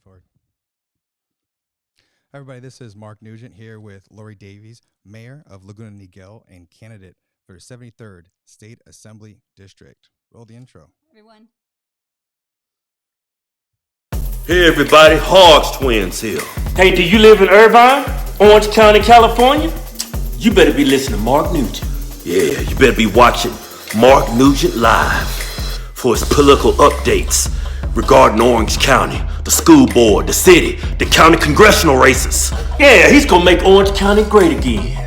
forward. Hi, everybody, this is Mark Nugent here with Laurie Davies, Mayor of Laguna Niguel and candidate for 73rd State Assembly District. Roll the intro. Everyone. Hey everybody, Hogs Twins here. Hey, do you live in Irvine, Orange County, California? You better be listening to Mark Nugent. Yeah, you better be watching Mark Nugent Live for his political updates regarding Orange County, the school board, the city, the county congressional races. Yeah, he's gonna make Orange County great again.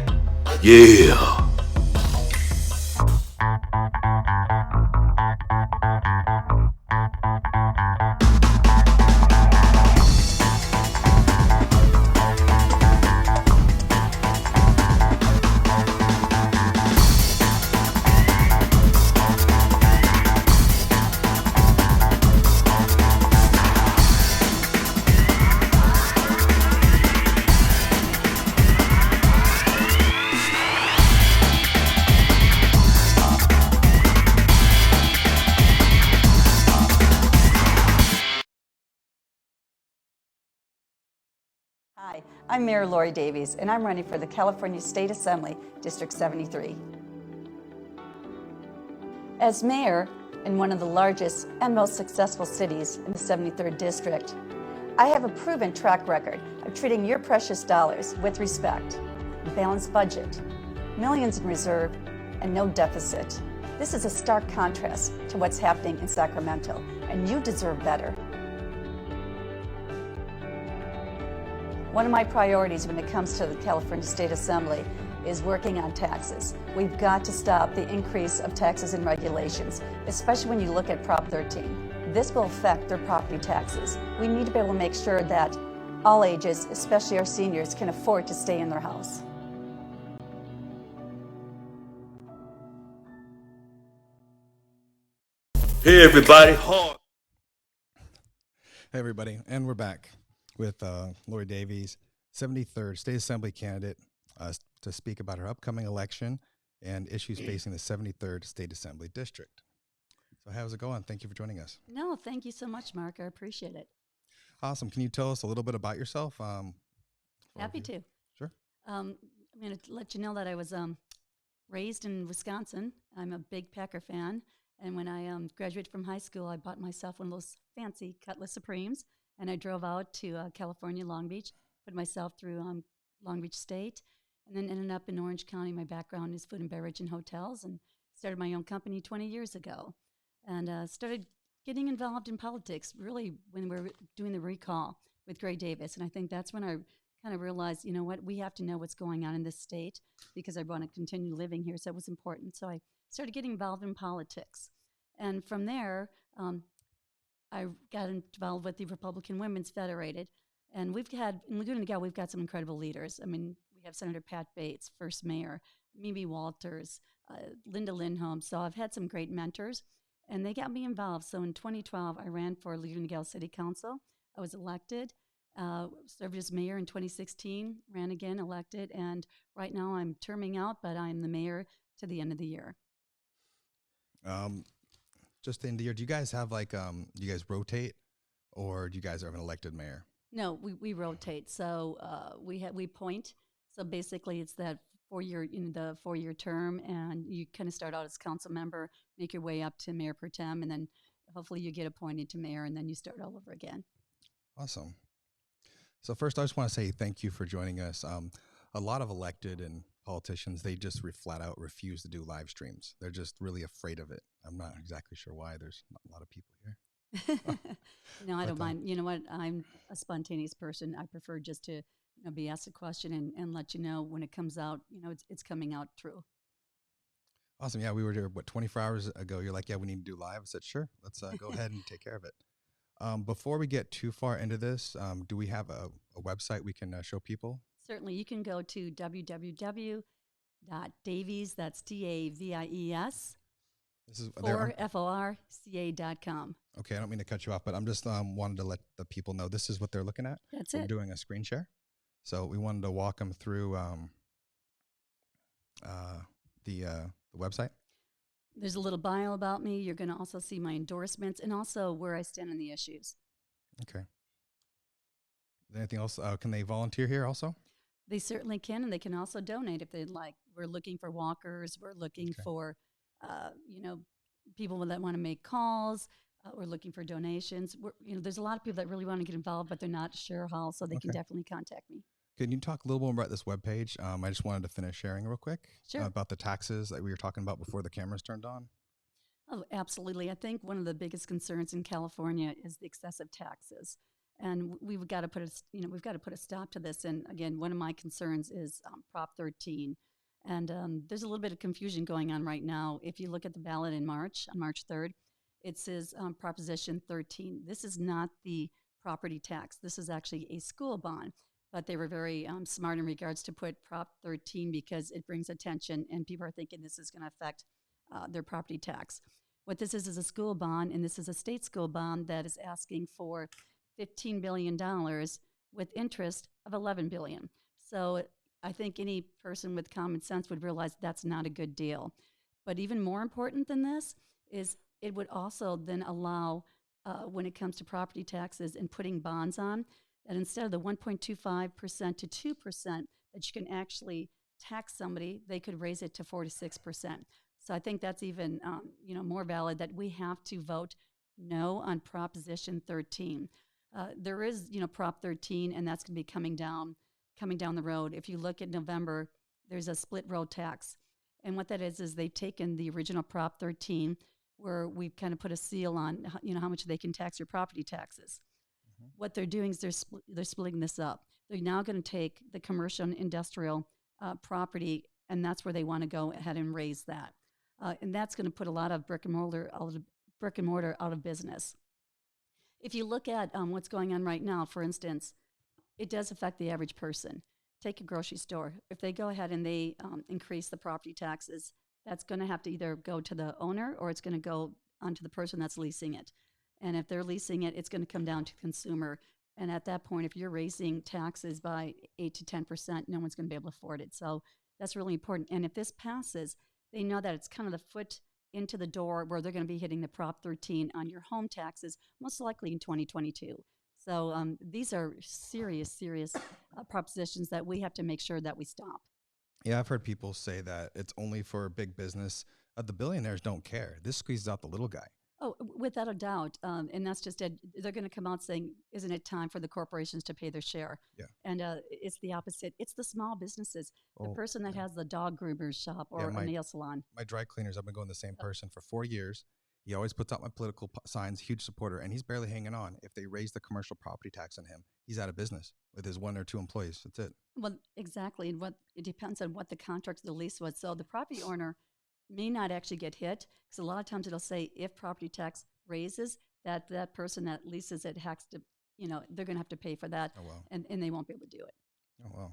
Yeah. Hi, I'm Mayor Laurie Davies, and I'm running for the California State Assembly, District 73. As mayor in one of the largest and most successful cities in the 73rd District, I have a proven track record of treating your precious dollars with respect, a balanced budget, millions in reserve, and no deficit. This is a stark contrast to what's happening in Sacramento, and you deserve better. One of my priorities when it comes to the California State Assembly is working on taxes. We've got to stop the increase of taxes and regulations, especially when you look at Prop 13. This will affect their property taxes. We need to be able to make sure that all ages, especially our seniors, can afford to stay in their house. Hey everybody, Hey, everybody, and we're back with Laurie Davies, 73rd State Assembly candidate, to speak about her upcoming election and issues facing the 73rd State Assembly District. So how's it going? Thank you for joining us. No, thank you so much, Mark. I appreciate it. Awesome. Can you tell us a little bit about yourself? Happy to. Sure. I'm going to let you know that I was raised in Wisconsin. I'm a big Packer fan. And when I graduated from high school, I bought myself one of those fancy Cutlass Supremes. And I drove out to California, Long Beach, put myself through Long Beach State, and then ended up in Orange County. My background is food and beverage and hotels, and started my own company 20 years ago. And started getting involved in politics, really, when we were doing the recall with Laurie Davies. And I think that's when I kind of realized, you know what, we have to know what's going on in this state because I want to continue living here, so it was important. So I started getting involved in politics. And from there, I got involved with the Republican Women's Federated, and we've had, in Laguna Niguel, we've got some incredible leaders. I mean, we have Senator Pat Bates, first mayor, Mimi Walters, Linda Lindholm. So I've had some great mentors, and they got me involved. So in 2012, I ran for Laguna Niguel City Council. I was elected, served as mayor in 2016, ran again, elected, and right now I'm terming out, but I'm the mayor to the end of the year. Just the end of the year, do you guys have do you guys rotate, or do you guys have an elected mayor? No, we rotate. So we point. So basically, it's that 4-year term, and you kind of start out as council member, make your way up to mayor pro tem, and then hopefully you get appointed to mayor, and then you start all over again. Awesome. So first, I just want to say thank you for joining us. A lot of elected and politicians, they just flat out refuse to do live streams. They're just really afraid of it. I'm not exactly sure why. There's not a lot of people here. No, I don't mind. You know what? I'm a spontaneous person. I prefer just to be asked a question and let you know when it comes out, it's coming out true. Awesome. Yeah, we were there, 24 hours ago. You're like, yeah, we need to do live. I said, sure, let's go ahead and take care of it. Before we get too far into this, do we have a website we can show people? Certainly. You can go to www.davies, that's DAVIES, forca.com. Okay, I don't mean to cut you off, but I'm just wanted to let the people know this is what they're looking at. That's We're it. doing a screen share. So we wanted to walk them through the website. There's a little bio about me. You're going to also see my endorsements and also where I stand on the issues. Okay. there anything else? Can they volunteer here also? They certainly can, and they can also donate if they'd like. We're looking for walkers. We're looking Okay. for, you know, people that want to make calls. We're looking for donations. There's a lot of people that really want to get involved, but they're not sure how, so they can Okay. definitely contact me. Can you talk a little more about this webpage? I just wanted to finish sharing real quick Sure. about the taxes that we were talking about before the cameras turned on. Oh, absolutely. I think one of the biggest concerns in California is the excessive taxes, and we've got to we've got to put a stop to this. And again, one of my concerns is Prop 13, and there's a little bit of confusion going on right now. If you look at the ballot in March, on March 3rd, it says Proposition 13. This is not the property tax. This is actually a school bond. But they were very smart in regards to put Prop 13 because it brings attention, and people are thinking this is going to affect their property tax. What this is a school bond, and this is a state school bond that is asking for $15 billion with interest of $11 billion. So I think any person with common sense would realize that's not a good deal. But even more important than this is it would also then allow, when it comes to property taxes and putting bonds on, that instead of the 1.25% to 2% that you can actually tax somebody, they could raise it to 4 to 6%. So I think that's even more valid that we have to vote no on Proposition 13. There is Prop 13, and that's going to be coming down the road. If you look at November, there's a split road tax, and what that is they've taken the original Prop 13, where we've kind of put a seal on how much they can tax your property taxes. Mm-hmm. What they're doing is they're splitting this up. They're now going to take the commercial and industrial property, and that's where they want to go ahead and raise that. And that's going to put a lot of brick and mortar out of business. If you look at what's going on right now, for instance, it does affect the average person. Take a grocery store. If they go ahead and they increase the property taxes, that's going to have to either go to the owner or it's going to go onto the person that's leasing it. And if they're leasing it, it's going to come down to the consumer. And at that point, if you're raising taxes by 8 to 10%, no one's going to be able to afford it. So that's really important. And if this passes, they know that it's kind of the foot into the door where they're going to be hitting the Prop 13 on your home taxes, most likely in 2022. So these are serious propositions that we have to make sure that we stop. Yeah, I've heard people say that it's only for big business. The billionaires don't care. This squeezes out the little guy. Oh, without a doubt. And that's just it. They're going to come out saying, isn't it time for the corporations to pay their share? Yeah. And it's the opposite. It's the small businesses, the person that has the dog groomer's shop or a nail salon. My dry cleaners, I've been going to the same person for 4 years. He always puts out my political signs, huge supporter, and he's barely hanging on. If they raise the commercial property tax on him, he's out of business with his 1 or 2 employees. That's it. Well, exactly. And it depends on what the contract of the lease was. So the property owner may not actually get hit because a lot of times it'll say if property tax raises, that person that leases it has to, they're going to have to pay for that. Oh, wow. And they won't be able to do it. Oh, wow.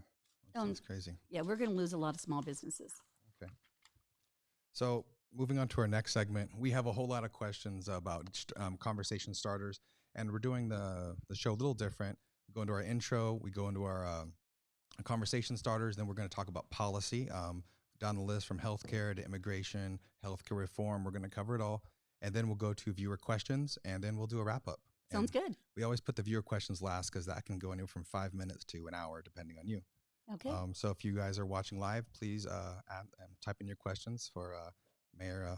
That's crazy. Yeah, we're going to lose a lot of small businesses. Okay. So moving on to our next segment, we have a whole lot of questions about conversation starters, and we're doing the show a little different. We go into our intro, we go into our conversation starters, then we're going to talk about policy down the list from healthcare to immigration, healthcare reform. We're going to cover it all. And then we'll go to viewer questions, and then we'll do a wrap-up. Sounds good. We always put the viewer questions last because that can go anywhere from 5 minutes to an hour, depending on you. Okay. So if you guys are watching live, please type in your questions for Mayor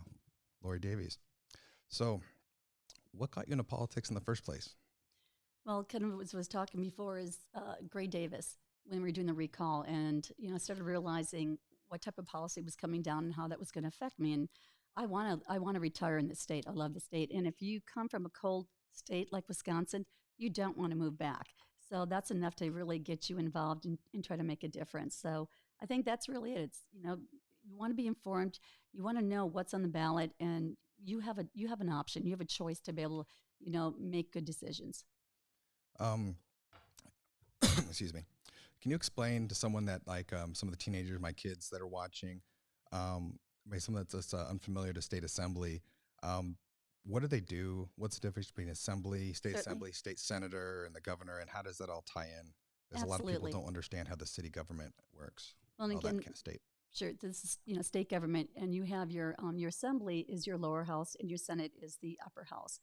Laurie Davies. So what got you into politics in the first place? Well, kind of was talking before is Laurie Davies when we were doing the recall, and I started realizing what type of policy was coming down and how that was going to affect me. And I want to retire in this state. I love the state. And if you come from a cold state like Wisconsin, you don't want to move back. So that's enough to really get you involved and try to make a difference. So I think that's really it. It's, you want to be informed. You want to know what's on the ballot, and you have an option. You have a choice to be able to, make good decisions. Excuse me. Can you explain to someone that some of the teenagers, my kids that are watching, maybe someone that's just unfamiliar to state assembly, what do they do? What's the difference between assembly, state assembly, state senator, and the governor, and how does that all tie in? Because a lot of people don't understand how the city government works. Well, and again, that kind of state. Sure, this is state government, and you have your assembly is your lower house, and your senate is the upper house.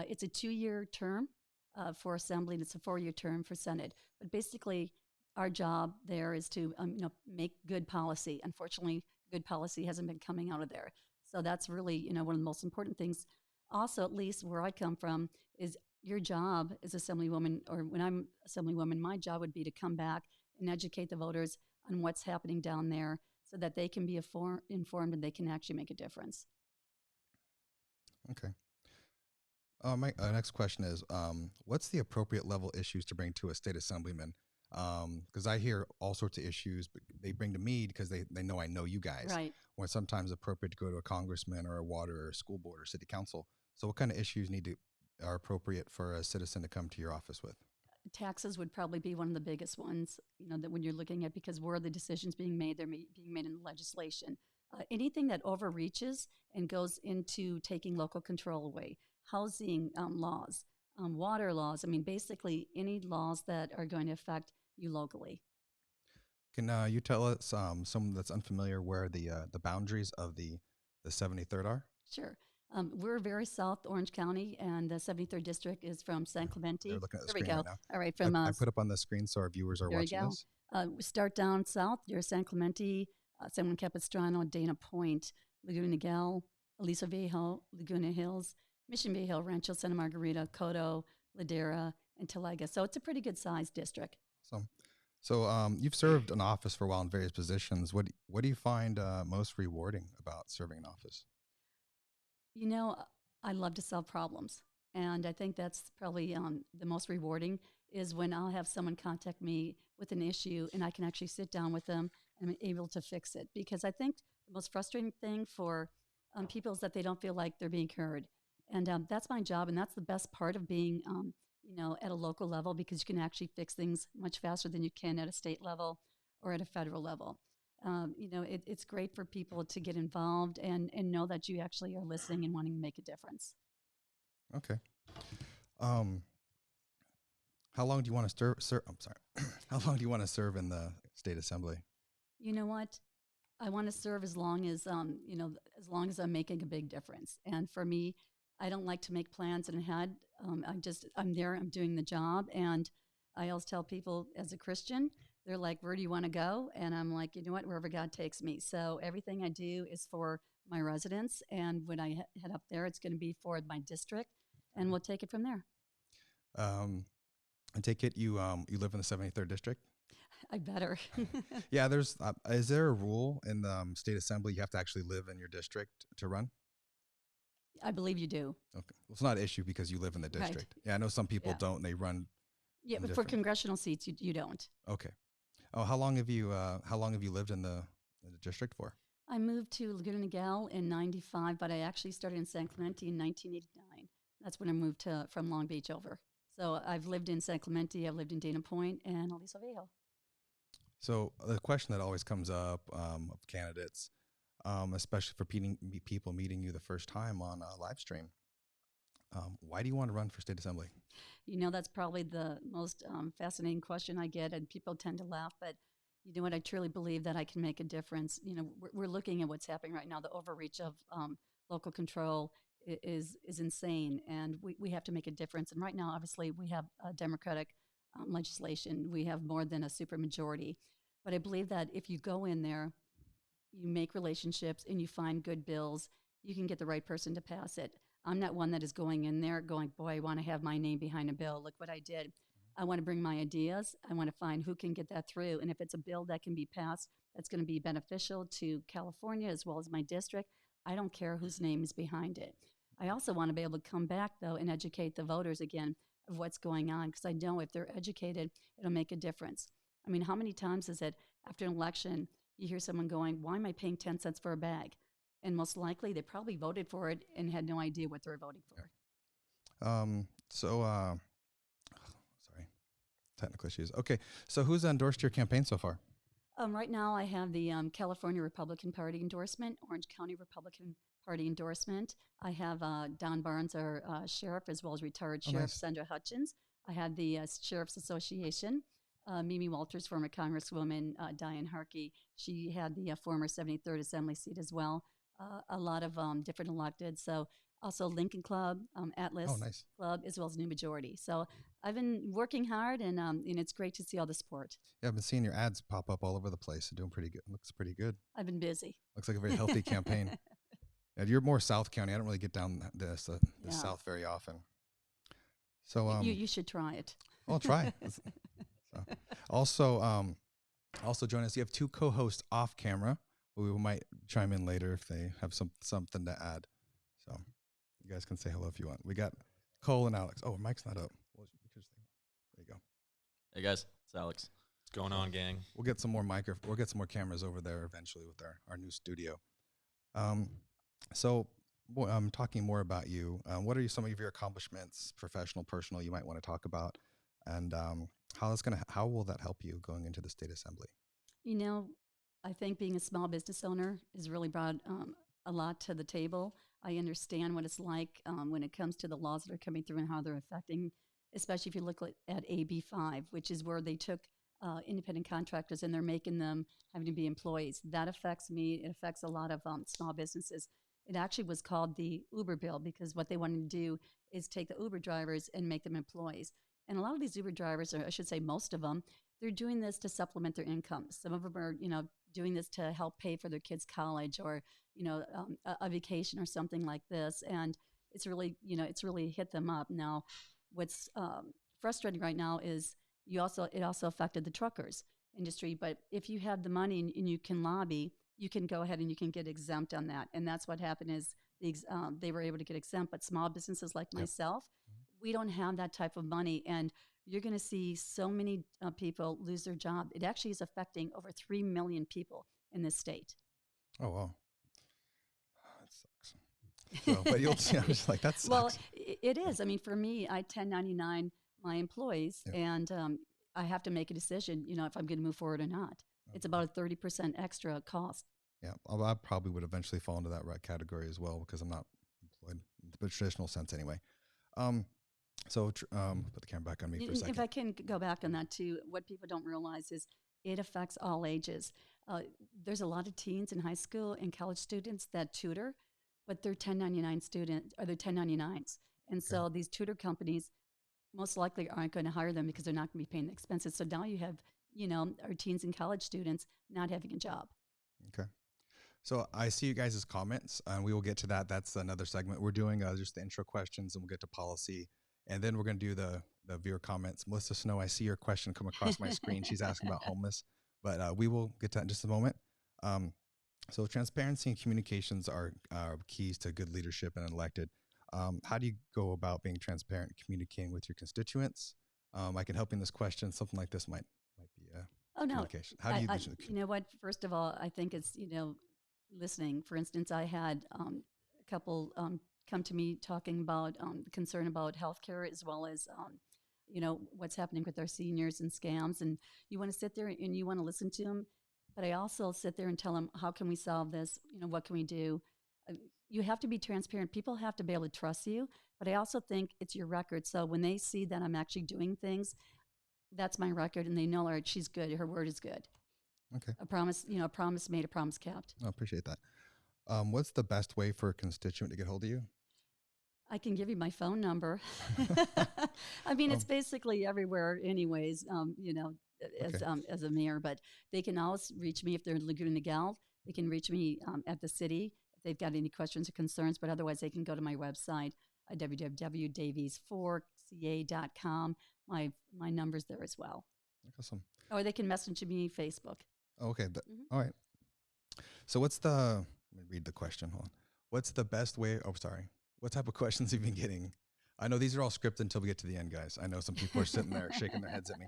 It's a 2-year term. for Assembly, and it's a 4-year term for Senate. But basically, our job there is to make good policy. Unfortunately, good policy hasn't been coming out of there. So that's really one of the most important things. Also, at least where I come from, is your job as Assemblywoman, or when I'm Assemblywoman, my job would be to come back and educate the voters on what's happening down there so that they can be informed and they can actually make a difference. Okay. My next question is, what's the appropriate level issues to bring to a state assemblyman? Because I hear all sorts of issues, but they bring to me because they know I know you guys. Right. When sometimes appropriate to go to a congressman or a water or school board or city council. So what kind of issues are appropriate for a citizen to come to your office with? Taxes would probably be one of the biggest ones, that when you're looking at, because where are the decisions being made? They're being made in the legislation. Anything that overreaches and goes into taking local control away, housing laws, water laws. I mean, basically any laws that are going to affect you locally. Can you tell us, someone that's unfamiliar, where the boundaries of the 73rd are? Sure. We're very south Orange County, and the 73rd district is from San Clemente. They're looking at the There we screen go. right now. All right, from I put up on the screen so our viewers are there we watching go. this. We start down south. You're San Clemente, San Juan Capistrano, Dana Point, Laguna Niguel, Aliso Viejo, Laguna Hills, Mission Viejo, Rancho Santa Margarita, Coto, Ladera, and Talega. So it's a pretty good sized district. So you've served in office for a while in various positions. What do you find most rewarding about serving in office? I love to solve problems. And I think that's probably the most rewarding is when I'll have someone contact me with an issue and I can actually sit down with them and I'm able to fix it. Because I think the most frustrating thing for people is that they don't feel like they're being heard. And that's my job. And that's the best part of being, at a local level, because you can actually fix things much faster than you can at a state level or at a federal level. It's great for people to get involved and know that you actually are listening and wanting to make a difference. Okay. How long do you want to serve? I'm sorry. How long do you want to serve in the state assembly? You know what? I want to serve as long as as long as I'm making a big difference. And for me, I don't like to make plans in ahead. I'm there. I'm doing the job, and I always tell people, as a Christian, they're like, "Where do you want to go?" And I'm like, "You know what? Wherever God takes me." So everything I do is for my residents, and when I head up there, it's going to be for my district, and we'll take it from there. I take it you live in the 73rd district? I better. Yeah, is there a rule in the state assembly you have to actually live in your district to run? I believe you do. Okay. Well, it's not an issue because you live in the Right. district. Yeah, I know some people Yeah. don't, and they run. Yeah, but for congressional seats, you don't. Okay. Oh, how long have you lived in the district for? I moved to Laguna Niguel in '95, but I actually started in San Clemente in 1989. That's when I moved from Long Beach over. So I've lived in San Clemente, I've lived in Dana Point, and Aliso Viejo. So the question that always comes up of candidates, especially for people meeting you the first time on a live stream, why do you want to run for state assembly? That's probably the most fascinating question I get, and people tend to laugh. But you know what? I truly believe that I can make a difference. We're looking at what's happening right now. The overreach of local control is insane, and we have to make a difference. And right now, obviously, we have Democratic legislation. We have more than a supermajority. But I believe that if you go in there, you make relationships, and you find good bills, you can get the right person to pass it. I'm not one that is going in there going, boy, I want to have my name behind a bill. Look what I did. I want to bring my ideas. I want to find who can get that through. And if it's a bill that can be passed, that's going to be beneficial to California as well as my district, I don't care whose name is behind it. I also want to be able to come back, though, and educate the voters again of what's going on, because I know if they're educated, it'll make a difference. I mean, how many times is it after an election, you hear someone going, why am I paying 10 cents for a bag? And most likely they probably voted for it and had no idea what they were voting for. Sorry, technical issues. Okay, so who's endorsed your campaign so far? Right now I have the California Republican Party endorsement, Orange County Republican Party endorsement. I have Don Barnes, our sheriff, as well as retired Sheriff Nice. Sandra Hutchins. I have the Sheriff's Association, Mimi Walters, former Congresswoman, Diane Harkey. She had the former 73rd Assembly seat as well. A lot of different elected. So also Lincoln Club, Atlas nice. Club, as well as New Majority. So I've been working hard, and it's great to see all the support. Yeah, I've been seeing your ads pop up all over the place. They're doing pretty good. Looks pretty good. I've been busy. Looks like a very healthy campaign. And you're more South County. I don't really get down the Yeah. South very often. So You should try it. I'll try. So, also join us. You have two co-hosts off camera. We might chime in later if they have something to add. So you guys can say hello if you want. We got Cole and Alex. Oh, Mike's not up. There you go. Hey guys, it's Alex. What's going on, gang? We'll get some more we'll get some more cameras over there eventually with our new studio. So I'm talking more about you. What are some of your accomplishments, professional, personal, you might want to talk about, and how will that help you going into the state assembly? I think being a small business owner has really brought a lot to the table. I understand what it's like when it comes to the laws that are coming through and how they're affecting, especially if you look at AB 5, which is where they took independent contractors and they're making them having to be employees. That affects me. It affects a lot of small businesses. It actually was called the Uber bill because what they wanted to do is take the Uber drivers and make them employees. And a lot of these Uber drivers, or I should say most of them, they're doing this to supplement their income. Some of them are, doing this to help pay for their kids' college or, a vacation or something like this. And it's really, it's really hit them up. Now, what's frustrating right now is it also affected the truckers industry. But if you have the money and you can lobby, you can go ahead and you can get exempt on that. And that's what happened is they were able to get exempt. But small businesses like myself, we don't have that type of money. And you're going to see so many people lose their job. It actually is affecting over 3 million people in this state. Oh, wow. That sucks. So, but you'll see, I'm just like, that sucks. Well, it is. I mean, for me, I 1099 my employees, and I have to make a decision, if I'm going to move forward or not. It's about a 30% extra cost. Yeah, I probably would eventually fall into that right category as well because I'm not employed in the traditional sense anyway. So put the camera back on me for a second. If I can go back on that too, what people don't realize is it affects all ages. There's a lot of teens in high school and college students that tutor, but they're 1099 students or they're 1099s. And so these tutor companies most likely aren't going to hire them because they're not going to be paying the expenses. So now you have, our teens and college students not having a job. Okay. So I see you guys' comments, and we will get to that. That's another segment we're doing, just the intro questions, and we'll get to policy. And then we're going to do the viewer comments. Melissa Snow, I see your question come across my screen. She's asking about homeless, but we will get to that in just a moment. So transparency and communications are keys to good leadership and elected. How do you go about being transparent, communicating with your constituents? I can help you in this question. Something like this might be communication. How do you do you know what? First of all, I think it's, listening. For instance, I had a couple come to me talking about the concern about healthcare as well as, what's happening with our seniors and scams. And you want to sit there and you want to listen to them. But I also sit there and tell them, how can we solve this? What can we do? You have to be transparent. People have to be able to trust you. But I also think it's your record. So when they see that I'm actually doing things, that's my record. And they know, all right, she's good. Her word is good. Okay. A promise, a promise made, a promise kept. I appreciate that. What's the best way for a constituent to get hold of you? I can give you my phone number. I mean, it's basically everywhere anyways, as a mayor, but they can always reach me if they're in Laguna Niguel. They can reach me at the city if they've got any questions or concerns, but otherwise they can go to my website, www.davies4ca.com. My number's there as well. Awesome. Or they can message me Facebook. Okay. All right. So let me read the question. Hold on. What's the best way? Oh, sorry. What type of questions have you been getting? I know these are all scripted until we get to the end, guys. I know some people are sitting there shaking their heads at me.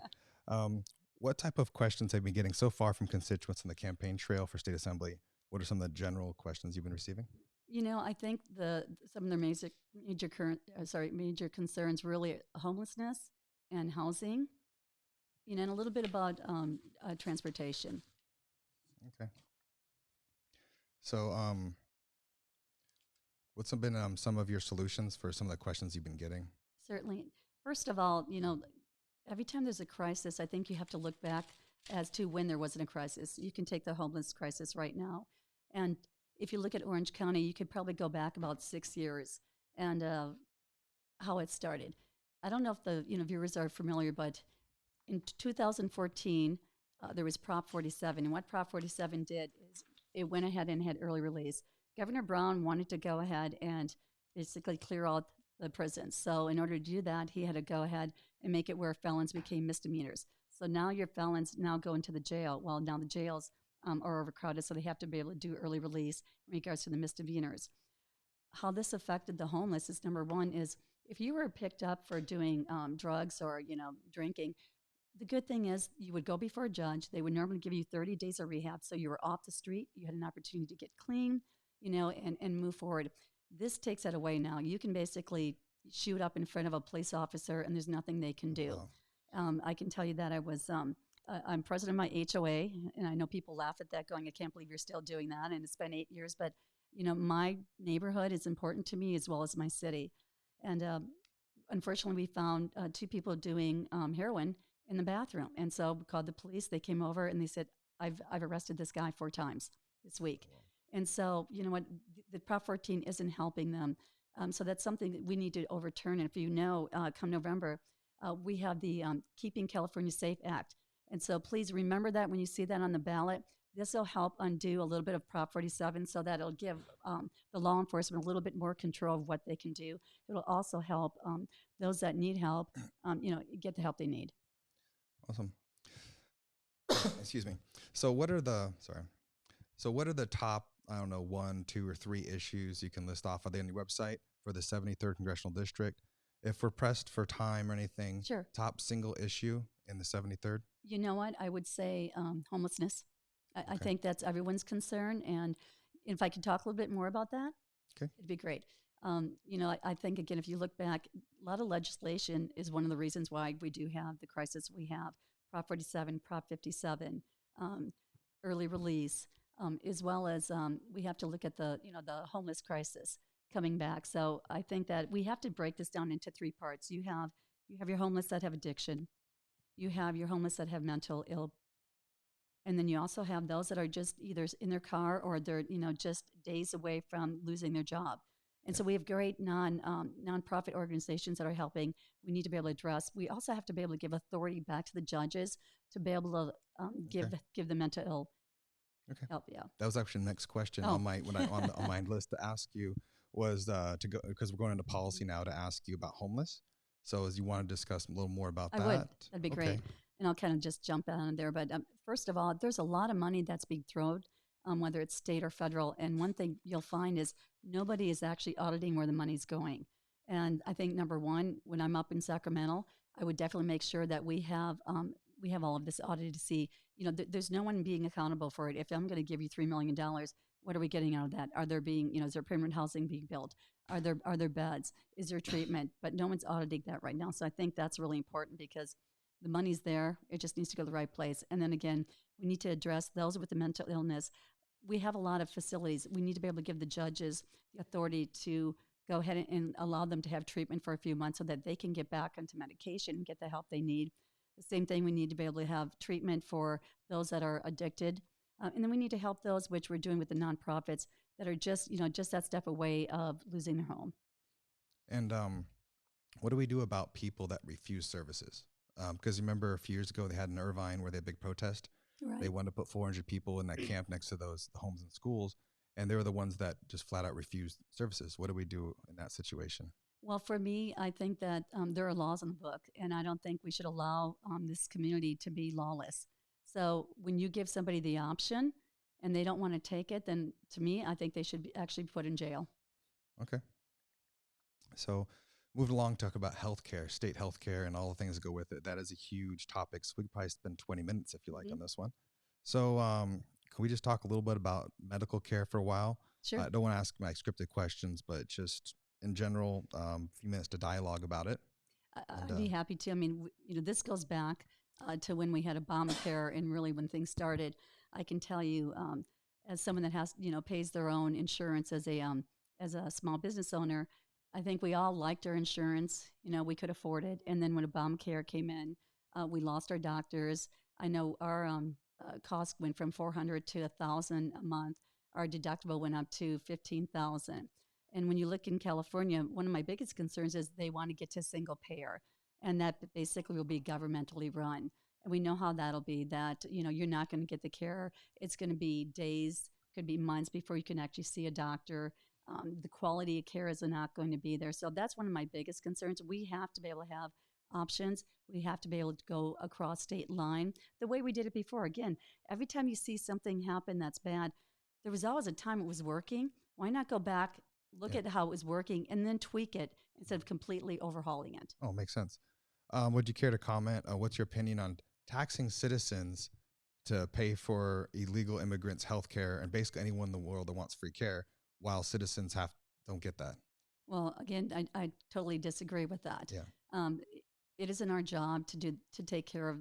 What type of questions have you been getting so far from constituents on the campaign trail for state assembly? What are some of the general questions you've been receiving? I think some of their major concerns really are homelessness and housing, and a little bit about transportation. Okay. So, what's been some of your solutions for some of the questions you've been getting? Certainly. First of all, every time there's a crisis, I think you have to look back as to when there wasn't a crisis. You can take the homeless crisis right now. And if you look at Orange County, you could probably go back about 6 years. and how it started. I don't know if the viewers are familiar, but in 2014, there was Prop 47, and what Prop 47 did is it went ahead and had early release. Governor Brown wanted to go ahead and basically clear out the prisons. So in order to do that, he had to go ahead and make it where felons became misdemeanors. So now your felons now go into the jail. Well, now the jails are overcrowded, so they have to be able to do early release in regards to the misdemeanors. How this affected the homeless is, number one, is if you were picked up for doing drugs or drinking, the good thing is you would go before a judge. They would normally give you 30 days of rehab, so you were off the street. You had an opportunity to get clean, and move forward. This takes that away now. You can basically shoot up in front of a police officer, and there's nothing they can do. Wow. I can tell you that I'm president of my HOA, and I know people laugh at that, going, "I can't believe you're still doing that." And it's been 8 years, but my neighborhood is important to me as well as my city. And unfortunately, we found 2 people doing heroin in the bathroom, and so we called the police. They came over and they said, "I've arrested this guy 4 times this week." And so, you know what, the Prop 14 isn't helping them. So that's something that we need to overturn. And if come November, we have the Keeping California Safe Act. And so please remember that when you see that on the ballot. This will help undo a little bit of Prop 47, so that it'll give the law enforcement a little bit more control of what they can do. It'll also help those that need help, get the help they need. Awesome. Excuse me. So what are the top, I don't know, 1, 2, or 3 issues you can list off on the website for the 73rd Congressional District? If we're pressed for time or anything, Sure. top single issue in the 73rd? You know what? I would say homelessness. I think that's everyone's concern. And if I could talk a little bit more about that, Okay. it'd be great. I think, again, if you look back, a lot of legislation is one of the reasons why we do have the crisis we have. Prop 47, Prop 57, early release, as well as we have to look at the homeless crisis coming back. So I think that we have to break this down into 3 parts. You have your homeless that have addiction. You have your homeless that have mental ill. And then you also have those that are just either in their car or they're, just days away from losing their job. And so we have great nonprofit organizations that are helping. We need to be able to address. We also have to be able to give authority back to the judges to be able to give the mental ill help. Yeah, That was actually the next question on my list to ask you was to go, because we're going into policy now, to ask you about homeless. So as you want to discuss a little more about that, that'd be great. And I'll kind of just jump on there. But first of all, there's a lot of money that's being thrown, whether it's state or federal. And one thing you'll find is nobody is actually auditing where the money's going. And I think, number one, when I'm up in Sacramento, I would definitely make sure that we have all of this audited to see, there's no one being accountable for it. If I'm going to give you $3 million, what are we getting out of that? Are there is there permanent housing being built? Are there beds? Is there treatment? But no one's auditing that right now. So I think that's really important because the money's there. It just needs to go to the right place. And then again, we need to address those with the mental illness. We have a lot of facilities. We need to be able to give the judges the authority to go ahead and allow them to have treatment for a few months so that they can get back onto medication and get the help they need. The same thing, we need to be able to have treatment for those that are addicted. And then we need to help those, which we're doing with the nonprofits, that are just that step away of losing their home. And what do we do about people that refuse services? Because remember a few years ago they had in Irvine where they had a big protest. Right. They wanted to put 400 people in that camp next to the homes and schools, and they were the ones that just flat out refused services. What do we do in that situation? Well, for me, I think that there are laws in the book, and I don't think we should allow this community to be lawless. So when you give somebody the option and they don't want to take it, then to me, I think they should actually be put in jail. Okay. So moving along, talk about healthcare, state healthcare, and all the things that go with it. That is a huge topic. So we could probably spend 20 minutes if you like on this one. So can we just talk a little bit about medical care for a while? Sure. I don't want to ask my scripted questions, but just in general, a few minutes to dialogue about it. I'd be happy to. I mean, this goes back to when we had Obamacare and really when things started. I can tell you, as someone that has, pays their own insurance as a small business owner, I think we all liked our insurance. We could afford it. And then when Obamacare came in, we lost our doctors. I know our cost went from $400 to $1,000 a month. Our deductible went up to $15,000. And when you look in California, one of my biggest concerns is they want to get to single payer, and that basically will be governmentally run. And we know how that'll be. That you're not going to get the care. It's going to be days, could be months before you can actually see a doctor. The quality of care is not going to be there. So that's one of my biggest concerns. We have to be able to have options. We have to be able to go across state line the way we did it before. Again, every time you see something happen that's bad, there was always a time it was working. Why not go back, look at how it was working, and then tweak it instead of completely overhauling it? Oh, makes sense. Would you care to comment? What's your opinion on taxing citizens to pay for illegal immigrants' health care and basically anyone in the world that wants free care, while citizens don't get that? Well, again, I totally disagree with that. Yeah. Um, it isn't our job to take care of,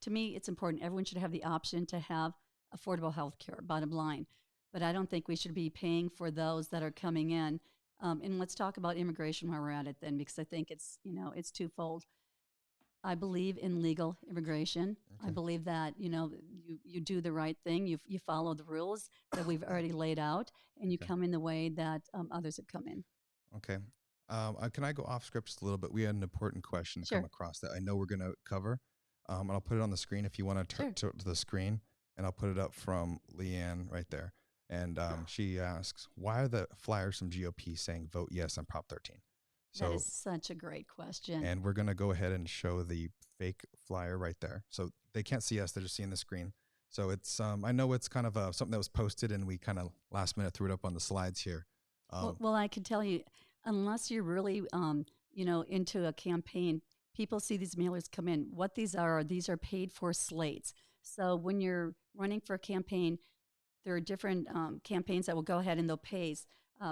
to me, it's important. Everyone should have the option to have affordable health care, bottom line. But I don't think we should be paying for those that are coming in. And let's talk about immigration while we're at it then, because I think it's twofold. I believe in legal immigration. I Okay. believe that you do the right thing. You follow the rules that we've already laid out, and you Okay. come in the way that others have come in. Okay. Can I go off script just a little bit? We had an important question come Sure. across that I know we're going to cover. And I'll put it on the screen if you want to Sure. to the screen, and I'll put it up from Leanne right there. And she asks, why are the flyers from GOP saying vote yes on Prop 13? That So, is such a great question. and we're going to go ahead and show the fake flyer right there. So they can't see us, they're just seeing the screen. So it's, I know it's kind of something that was posted and we kind of last minute threw it up on the slides here. Well, I can tell you, unless you're really, into a campaign, people see these mailers come in. What these are paid for slates. So when you're running for a campaign, there are different campaigns that will go ahead and they'll pay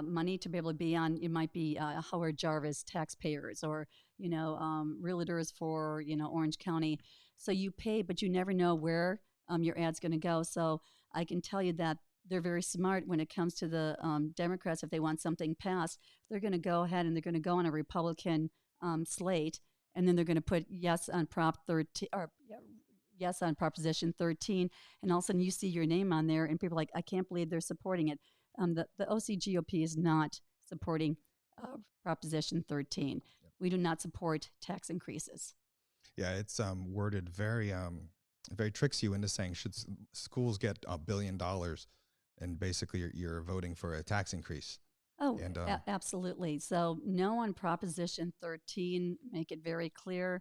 money to be able to be on. It might be Howard Jarvis taxpayers or realtors for Orange County. So you pay, but you never know where your ad's going to go. So I can tell you that they're very smart when it comes to the Democrats. If they want something passed, they're going to go ahead and they're going to go on a Republican slate, and then they're going to put yes on Prop 13 or yes on Proposition 13, and all of a sudden you see your name on there, and people are like, I can't believe they're supporting it. The OCGOP is not supporting Proposition 13. Yep. We do not support tax increases. Yeah, it's worded very tricks you into saying should schools get $1 billion, and basically you're voting for a tax increase. Oh, And absolutely. So no on Proposition 13, make it very clear.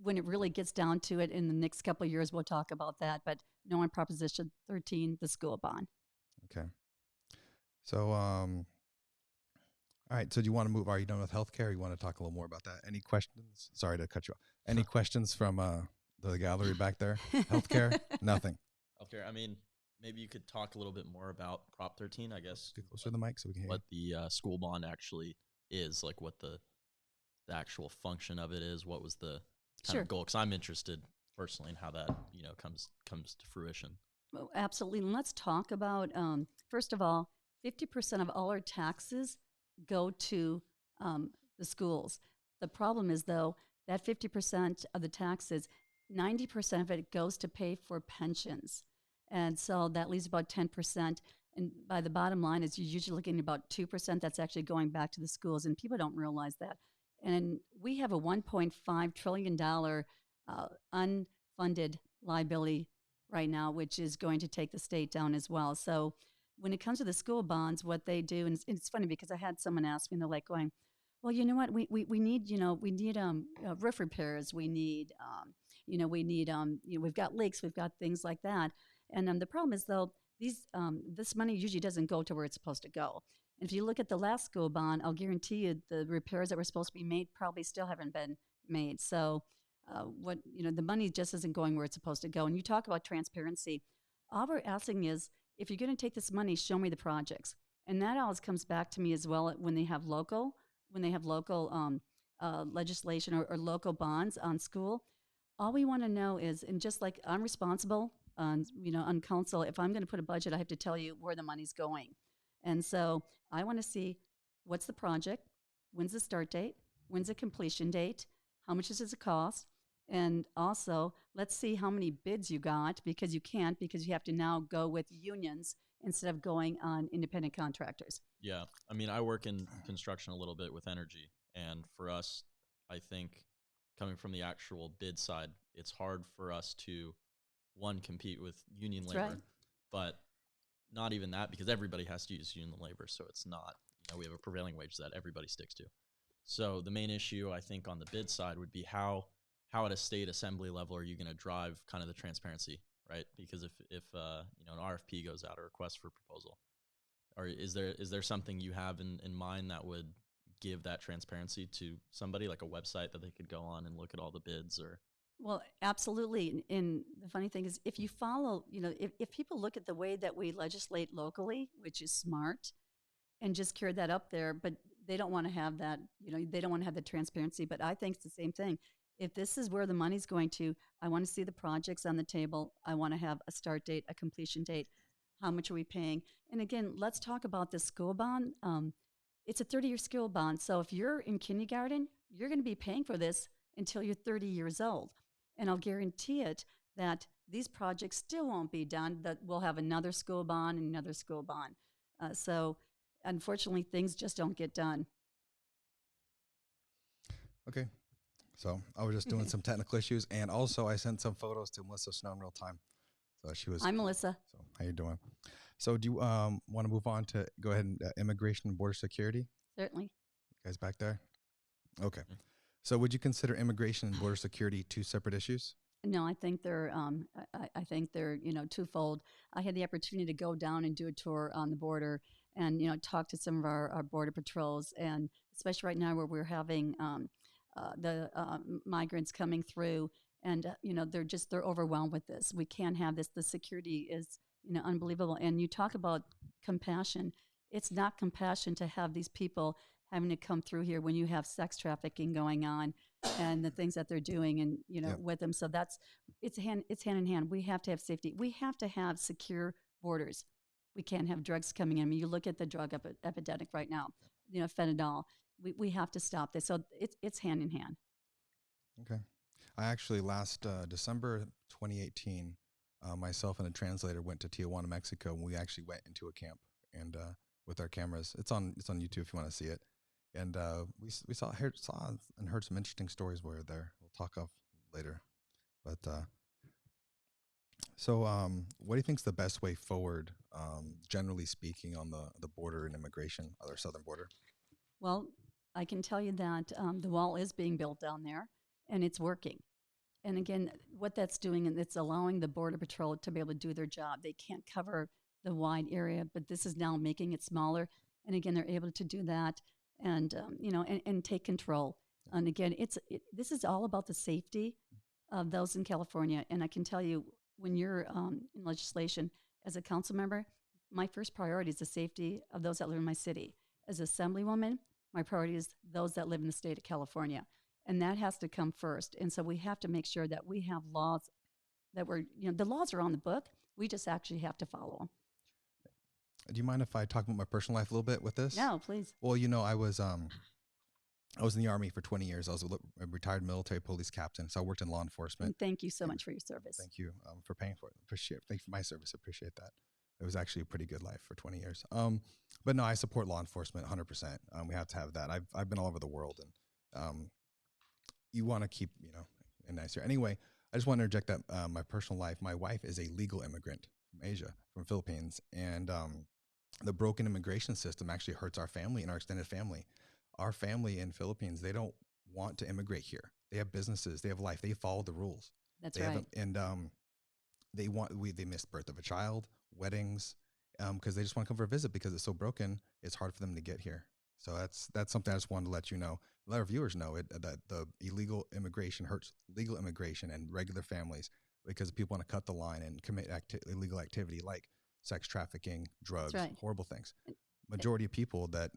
When it really gets down to it in the next couple of years, we'll talk about that, but no on Proposition 13, the school bond. okay. So all right. So do you want to move? Are you done with healthcare? You want to talk a little more about that? Any questions? Sorry to cut you off. Any questions from the gallery back there? Healthcare? Nothing. Healthcare. I mean, maybe you could talk a little bit more about Prop 13, I guess. Get closer to the mic so we can hear What the school bond actually is, like what the actual function of it is. What was the kind Sure. of goal? Because I'm interested personally in how that comes to fruition. Well, absolutely. And let's talk about, first of all, 50% of all our taxes go to the schools. The problem is, though, that 50% of the taxes, 90% of it goes to pay for pensions. And so that leaves about 10%. And by the bottom line is you're usually looking at about 2% that's actually going back to the schools. And people don't realize that. And we have a $1.5 trillion unfunded liability right now, which is going to take the state down as well. So when it comes to the school bonds, what they do, and it's funny because I had someone ask me, and they're like going, well, you know what, we need, roof repairs. We need, we've got leaks, we've got things like that. And the problem is, though, this money usually doesn't go to where it's supposed to go. And if you look at the last school bond, I'll guarantee you the repairs that were supposed to be made probably still haven't been made. So the money just isn't going where it's supposed to go. And you talk about transparency. All we're asking is, if you're going to take this money, show me the projects. And that always comes back to me as well when they have local legislation or local bonds on school. All we want to know is, and just like I'm responsible on council, if I'm going to put a budget, I have to tell you where the money's going. And so I want to see what's the project, when's the start date, when's the completion date, how much does it cost, And also, let's see how many bids you got, because you can't, because you have to now go with unions instead of going on independent contractors. Yeah. I mean, I work in construction a little bit with energy. And for us, I think coming from the actual bid side, it's hard for us to, one, compete with union That's labor, right. but not even that, because everybody has to use union labor. So it's not, we have a prevailing wage that everybody sticks to. So the main issue, I think, on the bid side would be how at a state assembly level are you going to drive kind of the transparency, right? Because if an RFP goes out, a request for proposal, or is there something you have in mind that would give that transparency to somebody, like a website that they could go on and look at all the bids? Or Well, absolutely. And the funny thing is, if you follow, if people look at the way that we legislate locally, which is smart, and just carry that up there, but they don't want to have that, they don't want to have the transparency. But I think it's the same thing. If this is where the money's going to, I want to see the projects on the table. I want to have a start date, a completion date. How much are we paying? And again, let's talk about the school bond. It's a 30-year school bond. So if you're in kindergarten, you're going to be paying for this until you're 30 years old. And I'll guarantee it that these projects still won't be done, that we'll have another school bond and another school bond. So unfortunately, things just don't get done. Okay. So I was just doing some technical issues, and also I sent some photos to Melissa Snow in real time. So she was. I'm Melissa. So how you doing? So do you want to move on to go ahead and immigration and border security? Certainly. You guys back there? Okay. So would you consider immigration and border security two separate issues? No, I think they're. I think they're twofold. I had the opportunity to go down and do a tour on the border, and talk to some of our border patrols, and especially right now where we're having the migrants coming through, and they're overwhelmed with this. We can't have this. The security is unbelievable. And you talk about compassion. It's not compassion to have these people having to come through here when you have sex trafficking going on and the things that they're doing, and with them. So it's hand in hand. We have to have safety. We have to have secure borders. We can't have drugs coming in. I mean, you look at the drug epidemic right now, fentanyl. We have to stop this. So it's hand in hand. Okay. I actually last December 2018, myself and a translator went to Tijuana, Mexico, and we actually went into a camp and with our cameras. It's on YouTube if you want to see it. And we saw and heard some interesting stories while we were there. We'll talk off later. But so what do you think is the best way forward, generally speaking, on the border and immigration, our southern border? Well, I can tell you that the wall is being built down there, and it's working. And again, what that's doing, and it's allowing the Border Patrol to be able to do their job. They can't cover the wide area, but this is now making it smaller. And again, they're able to do that and and take control. And again, this is all about the safety of those in California. And I can tell you, when you're in legislation as a council member, my first priority is the safety of those that live in my city. As assemblywoman, my priority is those that live in the state of California. And that has to come first. And so we have to make sure that we have laws that the laws are on the book. We just actually have to follow them. Do you mind if I talk about my personal life a little bit with this? No, please. Well, I was in the Army for 20 years. I was a retired military police captain, so I worked in law enforcement. And thank you so much for your service. Thank you for paying for it. Thank you for my service. I appreciate that. It was actually a pretty good life for 20 years. But no, I support law enforcement 100%. We have to have that. I've been all over the world, and you want to keep a nicer. Anyway, I just want to interject that my personal life. My wife is a legal immigrant from Asia, from Philippines, and the broken immigration system actually hurts our family and our extended family. Our family in Philippines, they don't want to immigrate here. They have businesses, they have life, they follow the rules. That's they right. They miss birth of a child, weddings, because they just want to come for a visit because it's so broken. It's hard for them to get here. So that's something I just wanted to let you know, let our viewers know that the illegal immigration hurts legal immigration and regular families because people want to cut the line and commit illegal activity like sex trafficking, drugs, right. horrible things. Majority of people that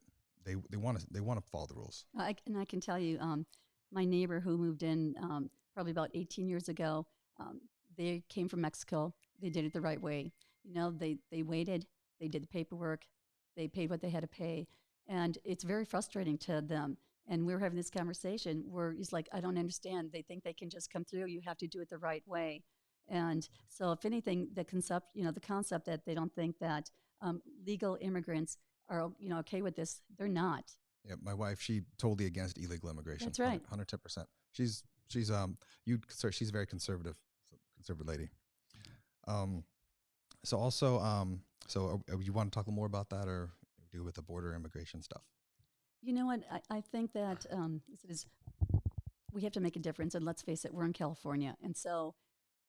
they want to follow the rules. I can tell you, my neighbor who moved in probably about 18 years ago, they came from Mexico. They did it the right way. They waited. They did the paperwork. They paid what they had to pay. And it's very frustrating to them And we were having this conversation where he's like, I don't understand. They think they can just come through. You have to do it the right way. And so, if anything, the concept that they don't think that legal immigrants are, okay with this, they're not. Yeah, my wife, she totally against illegal immigration. That's right. 110%. She's she's a very conservative lady. So also, you want to talk a little more about that, or do with the border immigration stuff? You know what? I think that we have to make a difference. And let's face it, we're in California. And so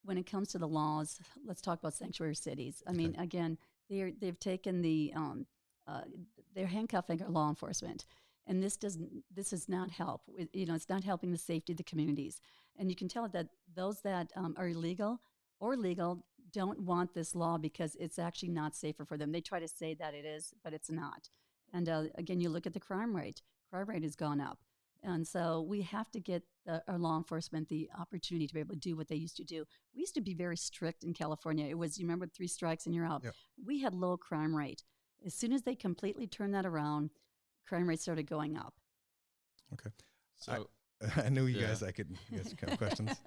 when it comes to the laws, let's talk about sanctuary cities. I mean, again, they've taken they're handcuffing our law enforcement. And this does not help. It's not helping the safety of the communities. And you can tell that those that are illegal or legal don't want this law because it's actually not safer for them. They try to say that it is, but it's not. And again, you look at the crime rate. Crime rate has gone up. And so we have to get our law enforcement the opportunity to be able to do what they used to do. We used to be very strict in California. It was, you remember, 3 strikes and you're out. Yep. We had low crime rate. As soon as they completely turned that around, crime rate started going up. Okay. So I knew you guys have questions.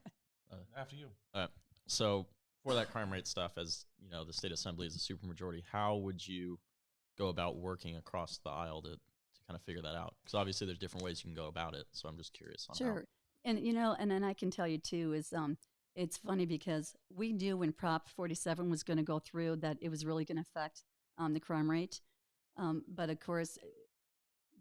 After you. So for that crime rate stuff, as you know, the state assembly is a supermajority. How would you go about working across the aisle to kind of figure that out? Because obviously there's different ways you can go about it. So I'm just curious on Sure. And, and then I can tell you too, is it's funny because we knew when Prop 47 was going to go through that it was really going to affect the crime rate. But of course,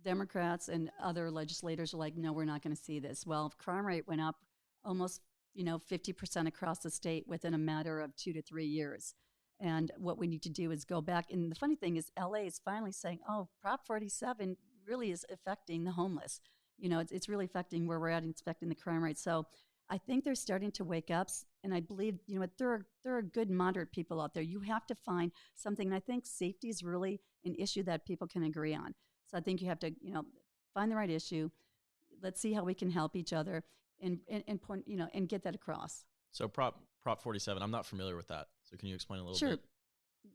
Democrats and other legislators are like, no, we're not going to see this. Well, crime rate went up almost, 50% across the state within a matter of 2 to 3 years. And what we need to do is go back. And the funny thing is LA is finally saying, oh, Prop 47 really is affecting the homeless. It's really affecting where we're at and affecting the crime rate. So I think they're starting to wake up. And I believe, there are good moderate people out there. You have to find something. And I think safety is really an issue that people can agree on. So I think you have to, find the right issue. Let's see how we can help each other and point, and get that across. So Prop 47, I'm not familiar with that. So can you explain a little Sure. bit?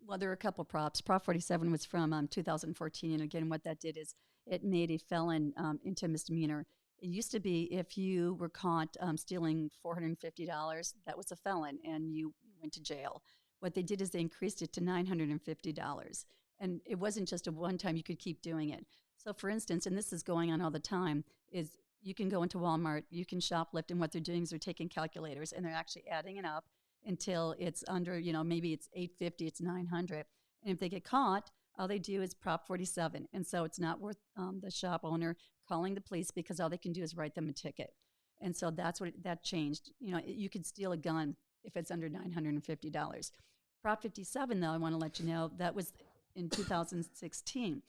Well, there are a couple props. Prop 47 was from 2014. And again, what that did is it made a felon into a misdemeanor. It used to be if you were caught stealing $450, that was a felon and you went to jail. What they did is they increased it to $950. And it wasn't just a one time, you could keep doing it. So for instance, and this is going on all the time, is you can go into Walmart, you can shoplift, and what they're doing is they're taking calculators and they're actually adding it up until it's under, maybe it's $850, it's $900. And if they get caught, all they do is Prop 47. And so it's not worth the shop owner calling the police because all they can do is write them a ticket. And so that changed. You could steal a gun if it's under $950. Prop 57, though, I want to let you know, that was in 2016.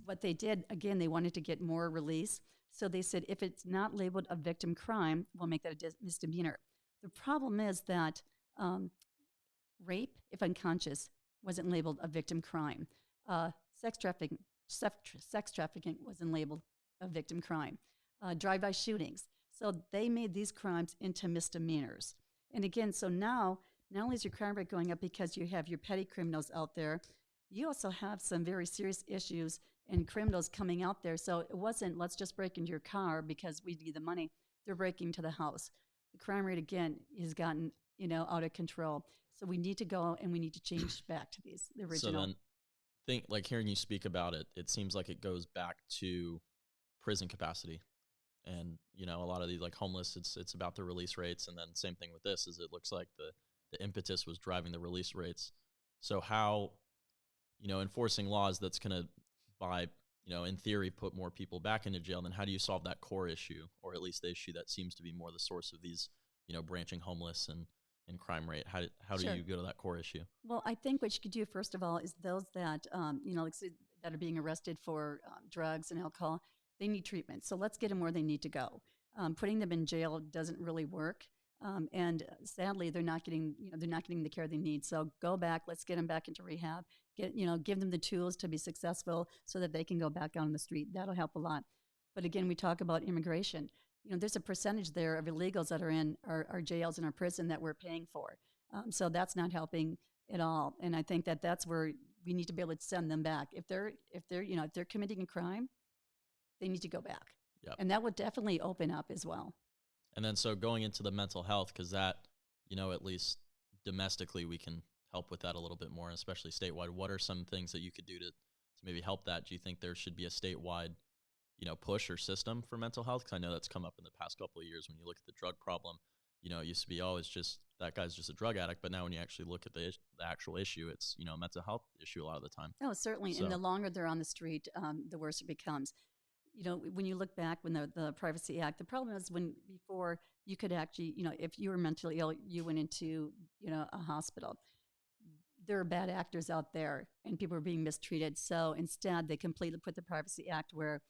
What they did, again, they wanted to get more release. So they said, if it's not labeled a victim crime, we'll make that a misdemeanor. The problem is that rape, if unconscious, wasn't labeled a victim crime. Sex trafficking wasn't labeled a victim crime. Drive-by shootings. So they made these crimes into misdemeanors. And again, so now, not only is your crime rate going up because you have your petty criminals out there, you also have some very serious issues and criminals coming out there. So it wasn't, let's just break into your car because we need the money. They're breaking into the house. The crime rate, again, has gotten, out of control. So we need to go and we need to change back to the original. So then, hearing you speak about it, it seems like it goes back to prison capacity. And, a lot of these, homeless, it's about the release rates. And then same thing with this, is it looks like the impetus was driving the release rates. So how, enforcing laws that's going to, in theory, put more people back into jail, then how do you solve that core issue, or at least the issue that seems to be more the source of these, branching homeless and crime rate? How do Sure. you go to that core issue? Well, I think what you could do, first of all, is those that, that are being arrested for drugs and alcohol, they need treatment. So let's get them where they need to go. Putting them in jail doesn't really work. And sadly, they're not getting the care they need. So go back, let's get them back into rehab, give them the tools to be successful so that they can go back out on the street. That'll help a lot. But again, we talk about immigration. There's a percentage there of illegals that are in our jails and our prison that we're paying for. So that's not helping at all. And I think that's where we need to be able to send them back. If they're committing a crime, they need to go back. Yep. And that would definitely open up as well. And then so going into the mental health, because that, at least domestically, we can help with that a little bit more, especially statewide. What are some things that you could do to maybe help that? Do you think there should be a statewide, push or system for mental health? Because I know that's come up in the past couple of years when you look at the drug problem. It used to be always just that guy's just a drug addict, but now when you actually look at the actual issue, it's a mental health issue a lot of the time. Oh, certainly. So- And the longer they're on the street, the worse it becomes. When you look back when the Privacy Act, the problem is when before you could actually, if you were mentally ill, you went into, a hospital. There are bad actors out there and people are being mistreated. So instead, they completely put the Privacy Act where,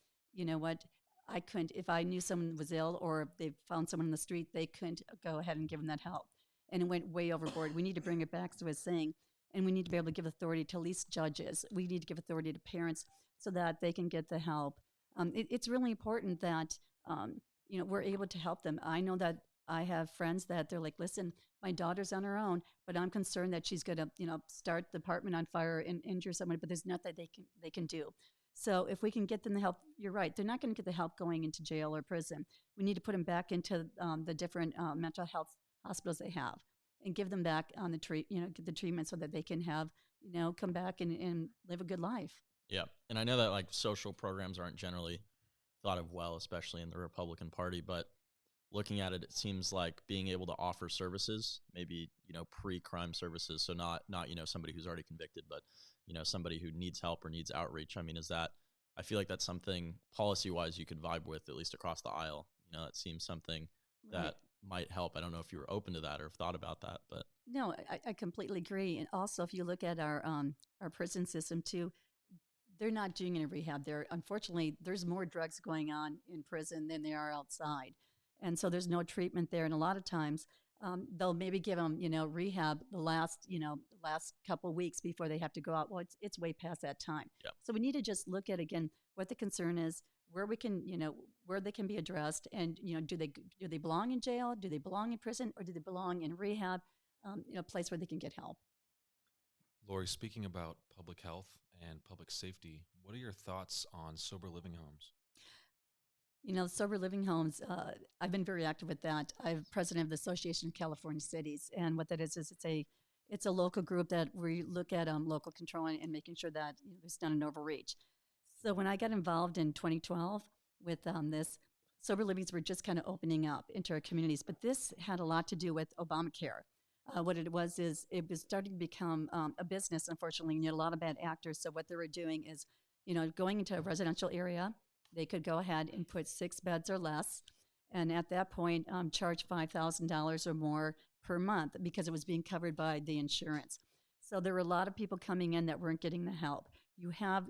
I couldn't, if I knew someone was ill or if they found someone in the street, they couldn't go ahead and give them that help. And it went way overboard. We need to bring it back, as I was saying, and we need to be able to give authority to at least judges. We need to give authority to parents so that they can get the help. It's really important that, we're able to help them. I know that I have friends that they're like, listen, my daughter's on her own, but I'm concerned that she's going to, start the apartment on fire and injure someone, but there's nothing they can do. So if we can get them the help, you're right, they're not going to get the help going into jail or prison. We need to put them back into the different mental health hospitals they have and give them back on the get the treatment so that they can have, come back and live a good life. Yeah. And I know that like social programs aren't generally thought of well, especially in the Republican Party, but looking at it, it seems like being able to offer services, maybe, pre-crime services. So not, somebody who's already convicted, but, somebody who needs help or needs outreach. I mean, I feel like that's something policy-wise you could vibe with, at least across the aisle. It seems something that might help. I don't know if you were open to that or have thought about that, but. No, I completely agree. And also, if you look at our prison system too, they're not doing any rehab there. Unfortunately, there's more drugs going on in prison than there are outside. And so there's no treatment there. And a lot of times they'll maybe give them, rehab the last couple of weeks before they have to go out. Well, it's way past that time. Yep. So we need to just look at, again, what the concern is, where we can, where they can be addressed. And, do they belong in jail? Do they belong in prison? Or do they belong in rehab, a place where they can get help? Laurie, speaking about public health and public safety, what are your thoughts on sober living homes? Sober living homes, I've been very active with that. I'm president of the Association of California Cities. And what that is it's a local group that we look at local control and making sure that there's not an overreach. So when I got involved in 2012 with this, sober livings were just kind of opening up into our communities. But this had a lot to do with Obamacare. What it was is it was starting to become a business, unfortunately. You had a lot of bad actors. So what they were doing is, going into a residential area, they could go ahead and put 6 beds or less, and at that point charge $5,000 or more per month because it was being covered by the insurance. So there were a lot of people coming in that weren't getting the help. You have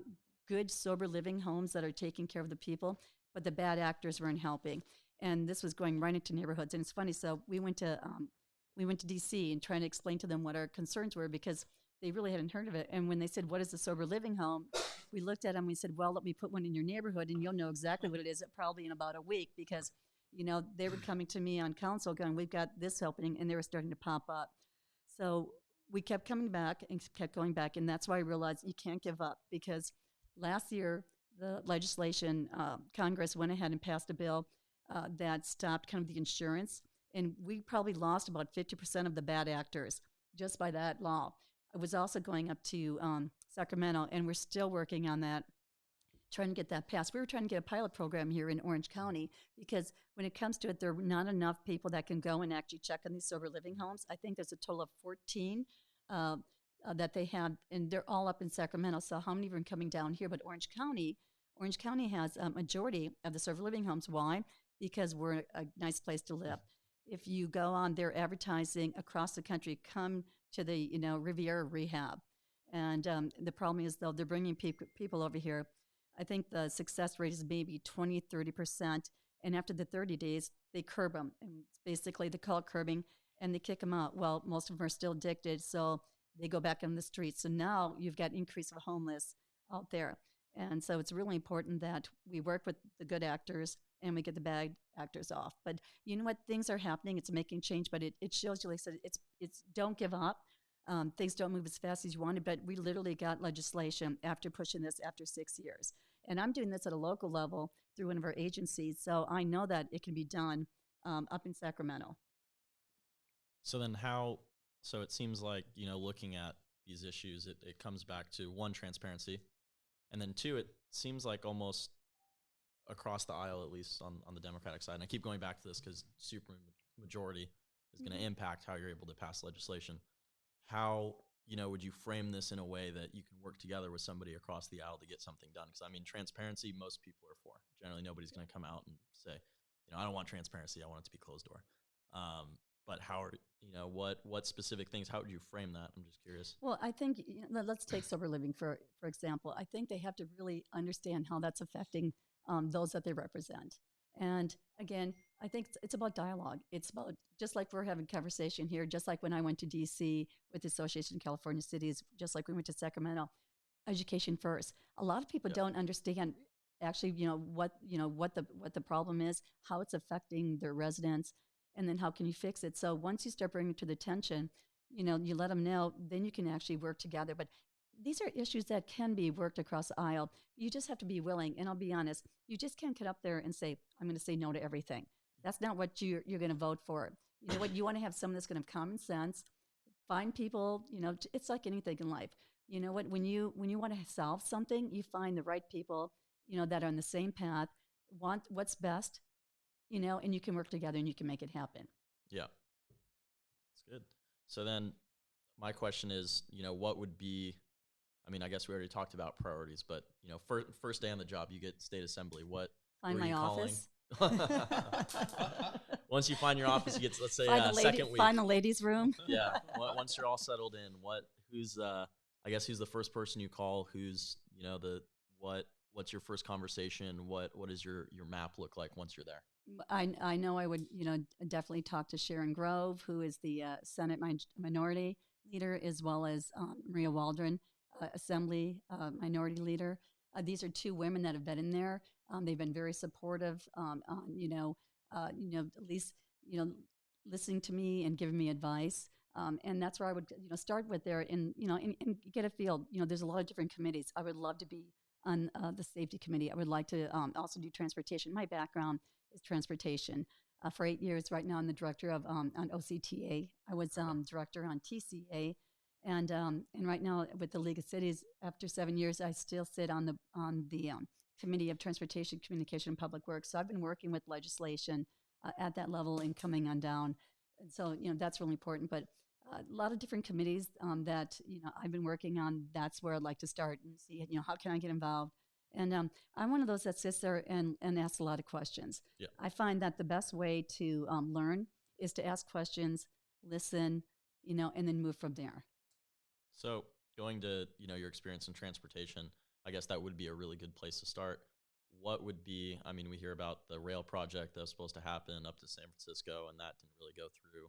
good sober living homes that are taking care of the people, but the bad actors weren't helping. And this was going right into neighborhoods. And it's funny, so we went to D.C. and trying to explain to them what our concerns were because they really hadn't heard of it. And when they said, what is a sober living home? We looked at them, we said, well, let me put one in your neighborhood and you'll know exactly what it is probably in about a week because, they were coming to me on council going, we've got this opening, and they were starting to pop up. So we kept coming back and kept going back, and that's why I realized you can't give up because last year the legislation, Congress went ahead and passed a bill that stopped kind of the insurance, and we probably lost about 50% of the bad actors just by that law. I was also going up to Sacramento, and we're still working on that, trying to get that passed. We were trying to get a pilot program here in Orange County because when it comes to it, there are not enough people that can go and actually check on these sober living homes. I think there's a total of 14 that they have, and they're all up in Sacramento. So how many of them are coming down here? But Orange County has a majority of the sober living homes. Why? Because we're a nice place to live. If you go on their advertising across the country, come to the Riviera Rehab. And the problem is, though, they're bringing people over here. I think the success rate is maybe 20, 30%. And after the 30 days, they curb them. And basically, they call it curbing, and they kick them out. Well, most of them are still addicted, so they go back on the streets. So now you've got increase of homeless out there. And so it's really important that we work with the good actors and we get the bad actors off. But you know what? Things are happening. It's making change, but it shows you, like I said, it's don't give up. Things don't move as fast as you wanted, but we literally got legislation after pushing this after 6 years. And I'm doing this at a local level through one of our agencies. So I know that it can be done up in Sacramento. So then so it seems like, looking at these issues, it comes back to one, transparency, and then two, it seems like almost across the aisle, at least on the Democratic side, and I keep going back to this because super majority is going to impact how you're able to pass legislation. How, would you frame this in a way that you can work together with somebody across the aisle to get something done? Because, I mean, transparency, most people are for. Generally, nobody's going to come out and say, I don't want transparency. I want it to be closed door. But how are, what specific things, how would you frame that? I'm just curious. Well, I think, let's take sober living, for example. I think they have to really understand how that's affecting those that they represent. And again, I think it's about dialogue. It's about, just like we're having conversation here, just like when I went to DC with the Association of California Cities, just like we went to Sacramento, education first. A lot of people don't understand actually, what the problem is, how it's affecting their residents, and then how can you fix it. So once you start bringing it to the attention, you let them know, then you can actually work together. But these are issues that can be worked across the aisle. You just have to be willing. And I'll be honest, you just can't get up there and say, I'm going to say no to everything. That's not what you're going to vote for. You know what? You want to have someone that's going to have common sense, find people, it's like anything in life. You know what? When you want to solve something, you find the right people, that are on the same path, want what's best, and you can work together and you can make it happen. Yeah. That's good. So then my question is, what would be, I mean, I guess we already talked about priorities, but, first day on the job, you get state assembly. What Find were my you office. Once you find your office, you get to, let's say, second week. Find the ladies' room. Yeah. Once you're all settled in, who's the first person you call? Who's, what's your first conversation? What does your map look like once you're there? I know I would, definitely talk to Sharon Grove, who is the Senate Minority Leader, as well as Maria Waldron, Assembly Minority Leader. These are two women that have been in there. They've been very supportive on, at least, listening to me and giving me advice. And that's where I would, start with there and get a feel. There's a lot of different committees. I would love to be on the safety committee. I would like to also do transportation. My background is transportation. For 8 years right now, I'm the director of on OCTA. I was director on TCA. And right now with the League of Cities, after 7 years, I still sit on the Committee of Transportation, Communication, and Public Works. So I've been working with legislation at that level and coming on down. And so, that's really important. But a lot of different committees that, I've been working on. That's where I'd like to start and see, how can I get involved? And I'm one of those that sits there and asks a lot of questions. Yeah. I find that the best way to learn is to ask questions, listen, and then move from there. So going to, your experience in transportation, I guess that would be a really good place to start. What would be, I mean, we hear about the rail project that was supposed to happen up to San Francisco, and that didn't really go through,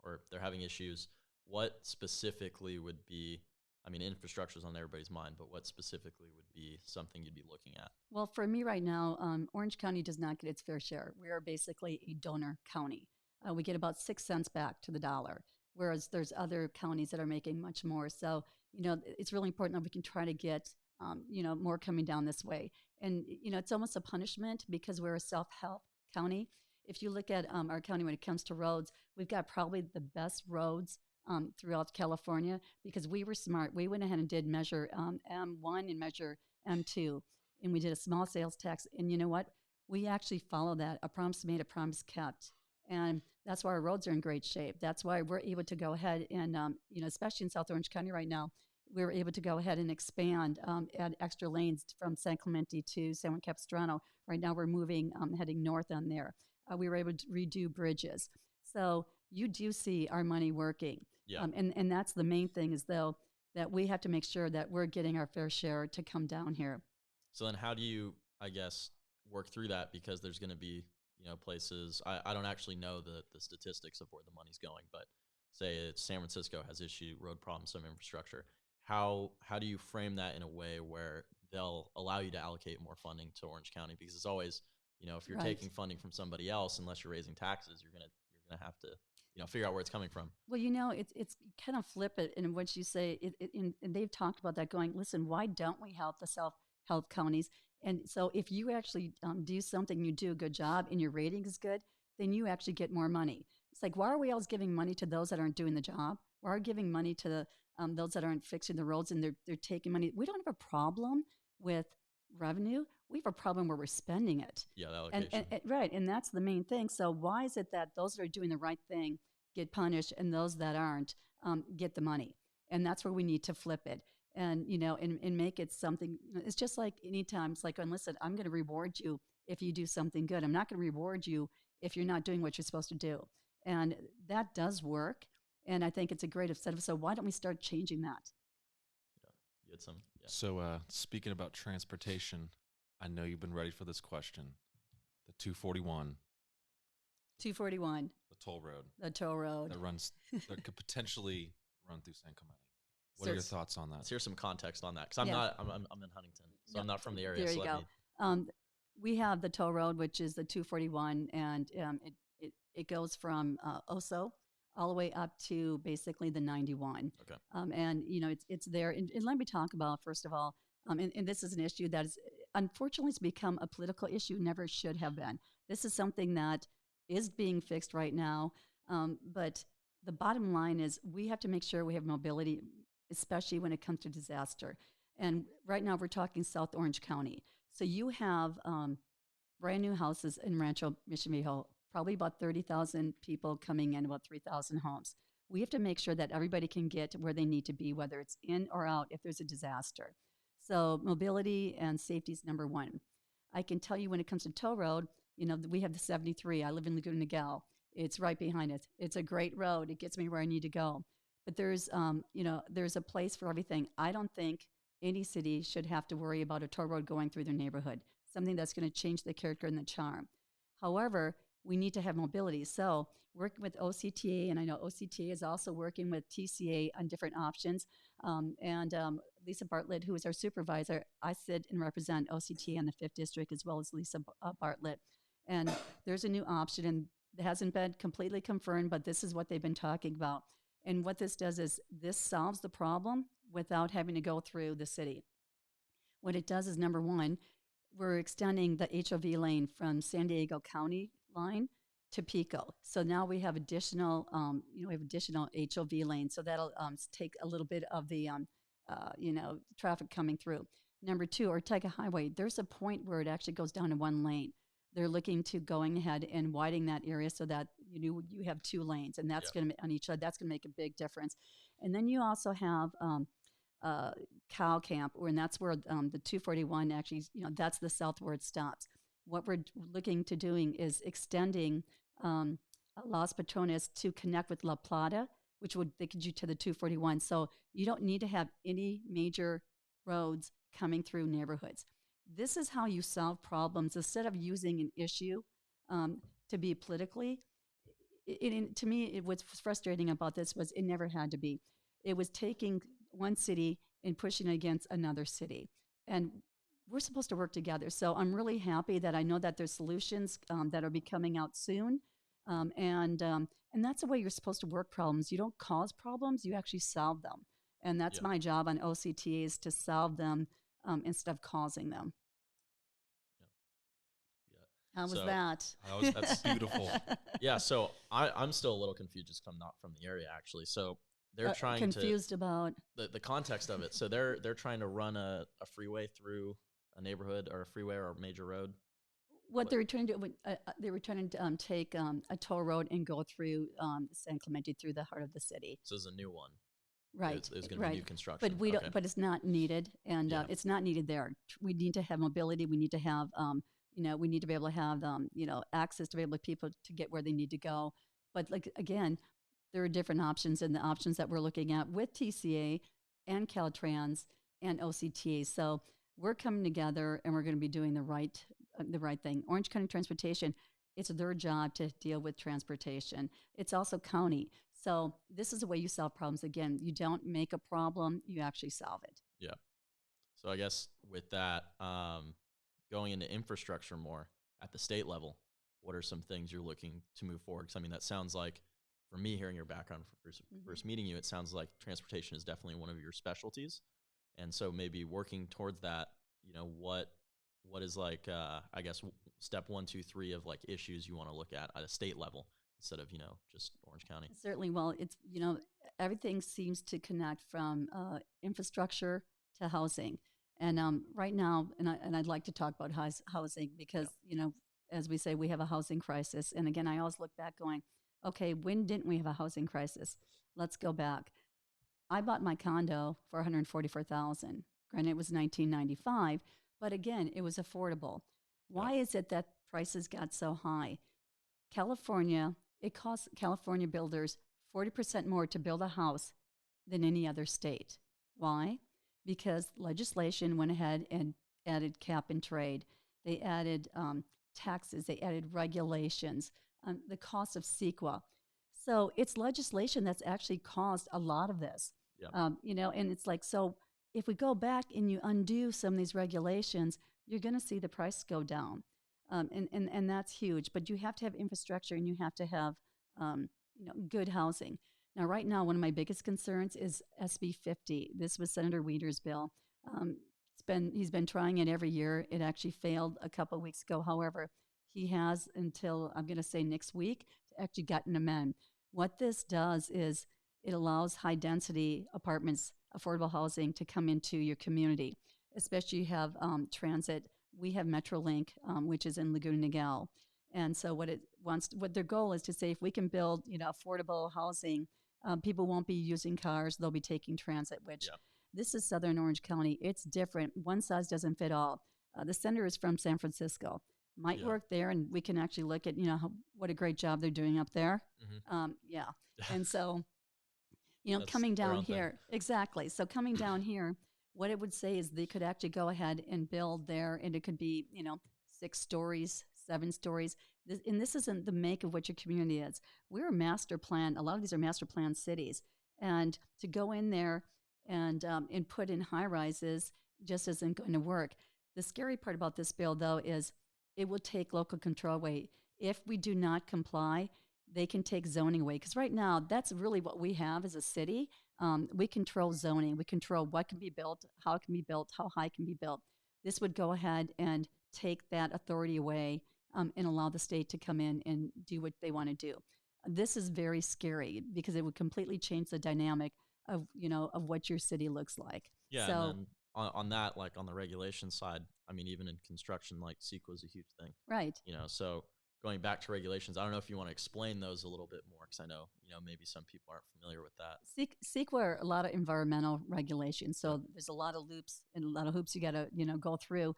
or they're having issues. What specifically would be, I mean, infrastructure is on everybody's mind, but what specifically would be something you'd be looking at? Well, for me right now, Orange County does not get its fair share. We are basically a donor county. We get about 6 cents back to the dollar, whereas there's other counties that are making much more. So, it's really important that we can try to get, more coming down this way. And, it's almost a punishment because we're a self-help county. If you look at our county when it comes to roads, we've got probably the best roads throughout California because we were smart. We went ahead and did measure M1 and measure M2, and we did a small sales tax. And you know what? We actually follow that. A promise made, a promise kept. And that's why our roads are in great shape. That's why we're able to go ahead and, especially in South Orange County right now, we were able to go ahead and expand, add extra lanes from San Clemente to San Juan Capistrano. Right now we're moving, heading north on there. We were able to redo bridges. So you do see our money working. Yeah. And that's the main thing is, though, that we have to make sure that we're getting our fair share to come down here. So then how do you, I guess, work through that? Because there's going to be, places, I don't actually know the statistics of where the money's going, but say it's San Francisco has issue, road problems, some infrastructure. How do you frame that in a way where they'll allow you to allocate more funding to Orange County? Because it's always, if you're taking funding from somebody else, unless you're raising taxes, you're gonna have to, figure out where it's coming from. Well, it's kind of flip it, and what you say, and they've talked about that, going, listen, why don't we help the help counties. And so if you actually do something, you do a good job, and your rating is good, then you actually get more money. It's like, why are we always giving money to those that aren't doing the job? Why are we giving money to those that aren't fixing the roads, and they're taking money? We don't have a problem with revenue. We have a problem where we're spending it. Yeah, the allocation. Right, and that's the main thing. So why is it that those that are doing the right thing get punished, and those that aren't get the money? And that's where we need to flip it, and and make it something. It's just like anytime. It's like, listen, I'm going to reward you if you do something good. I'm not going to reward you if you're not doing what you're supposed to do. And that does work. And I think it's a great incentive. So why don't we start changing that? Yeah, you had some. Yeah. So speaking about transportation, I know you've been ready for this question. The 241, 241, the toll road the toll road. that could potentially run through San Clemente. What are your thoughts on that? Let's hear some context on that, because I'm in Huntington, so I'm not from the area. There so you go. We have the toll road, which is the 241, and it goes from Oso all the way up to basically the 91. Okay. And it's there. And let me talk about, first of all, and this is an issue that is unfortunately it's become a political issue. Never should have been. This is something that is being fixed right now. But the bottom line is we have to make sure we have mobility, especially when it comes to disaster. And right now we're talking South Orange County. So you have brand new houses in Rancho Mission Viejo, probably about 30,000 people coming in, about 3,000 homes. We have to make sure that everybody can get where they need to be, whether it's in or out, if there's a disaster. So mobility and safety is number one. I can tell you when it comes to toll road, we have the 73. I live in Laguna Niguel. It's right behind us. It's a great road. It gets me where I need to go. But there's a place for everything. I don't think any city should have to worry about a toll road going through their neighborhood, something that's going to change the character and the charm. However, we need to have mobility. So working with OCTA, and I know OCTA is also working with TCA on different options. Lisa Bartlett, who is our supervisor, I sit and represent OCTA in the 5th District, as well as Lisa Bartlett. And there's a new option, and it hasn't been completely confirmed, but this is what they've been talking about. And what this does is this solves the problem without having to go through the city. What it does is, number one, we're extending the HOV lane from San Diego County line to Pico. So now we have additional, HOV lanes. So that'll take a little bit of the, traffic coming through. Number two, Ortega Highway, there's a point where it actually goes down to one lane. They're looking to going ahead and widening that area so that you have 2 lanes, and that's going to on each side. That's going to make a big difference. And then you also have Cow Camp, and that's where the 241 actually, that's the south where it stops. What we're looking to doing is extending Las Patronas to connect with La Plata, which would take you to the 241. So you don't need to have any major roads coming through neighborhoods. This is how you solve problems instead of using an issue to be politically. To me, what's frustrating about this was it never had to be. It was taking one city and pushing it against another city. And we're supposed to work together. So I'm really happy that I know that there's solutions that will be coming out soon. And that's the way you're supposed to work problems. You don't cause problems, you actually solve them. And that's my job on OCTA, is to solve them instead of causing them. How was that? That's beautiful. Yeah, so I'm still a little confused just because I'm not from the area, actually. So they're trying confused about the context of it. So they're trying to run a freeway through a neighborhood, or a freeway or a major road. What they were trying to do, they were trying to take a toll road and go through San Clemente, through the heart of the city. So it's a new one. Right. It's going to be new construction. But we don't. But it's not needed, and it's not needed there. We need to have mobility. We need to have, we need to be able to have, access to be able to people to get where they need to go. But again, there are different options, and the options that we're looking at with TCA and Caltrans and OCTA. So we're coming together, and we're going to be doing the right thing. Orange County Transportation, it's their job to deal with transportation. It's also county. So this is the way you solve problems. Again, you don't make a problem, you actually solve it. Yeah. So I guess with that, going into infrastructure more at the state level, what are some things you're looking to move forward? Because that sounds like, for me, hearing your background for first meeting you, it sounds like transportation is definitely one of your specialties. And so maybe working towards that, what is like, I guess step 1, 2, 3 of like issues you want to look at a state level instead of, just Orange County. Certainly. Well, it's, everything seems to connect from infrastructure to housing. And right now, I'd like to talk about housing because, as we say, we have a housing crisis. And again, I always look back going, okay, when didn't we have a housing crisis? Let's go back. I bought my condo for $144,000. Granted, it was 1995, but again, it was affordable. Why is it that prices got so high? California, it costs California builders 40% more to build a house than any other state. Why? Because legislation went ahead and added cap and trade. They added taxes. They added regulations, the cost of CEQA. So it's legislation that's actually caused a lot of this. And it's like, so if we go back and you undo some of these regulations, you're going to see the price go down. And that's huge. But you have to have infrastructure and you have to have good housing. Now, right now, one of my biggest concerns is SB 50. This was Senator Weider's bill. He's been trying it every year. It actually failed a couple of weeks ago. However, he has until, I'm going to say next week, to actually get an amendment. What this does is it allows high-density apartments, affordable housing, to come into your community, especially you have transit. We have Metrolink, which is in Laguna Niguel. And so what their goal is to say, if we can build, affordable housing, people won't be using cars, they'll be taking transit, which this is Southern Orange County. It's different. One size doesn't fit all. The senator is from San Francisco. Might work there, and we can actually look at, what a great job they're doing up there. And so, coming down here, exactly. So coming down here, what it would say is they could actually go ahead and build there, and it could be, 6 stories, 7 stories. This isn't the make of what your community is. We're a master plan. A lot of these are master plan cities. And to go in there and put in high rises just isn't going to work. The scary part about this bill, though, is it will take local control away. If we do not comply, they can take zoning away. Because right now, that's really what we have as a city. We control zoning. We control what can be built, how it can be built, how high it can be built. This would go ahead and take that authority away and allow the state to come in and do what they want to do. This is very scary because it would completely change the dynamic of what your city looks like. Yeah, so, and then on that, like on the regulation side, I mean, even in construction, like CEQA is a huge thing. Right. So going back to regulations, I don't know if you want to explain those a little bit more, because I know, maybe some people aren't familiar with that. CEQA are a lot of environmental regulations, so there's a lot of loops and a lot of hoops you got to, go through.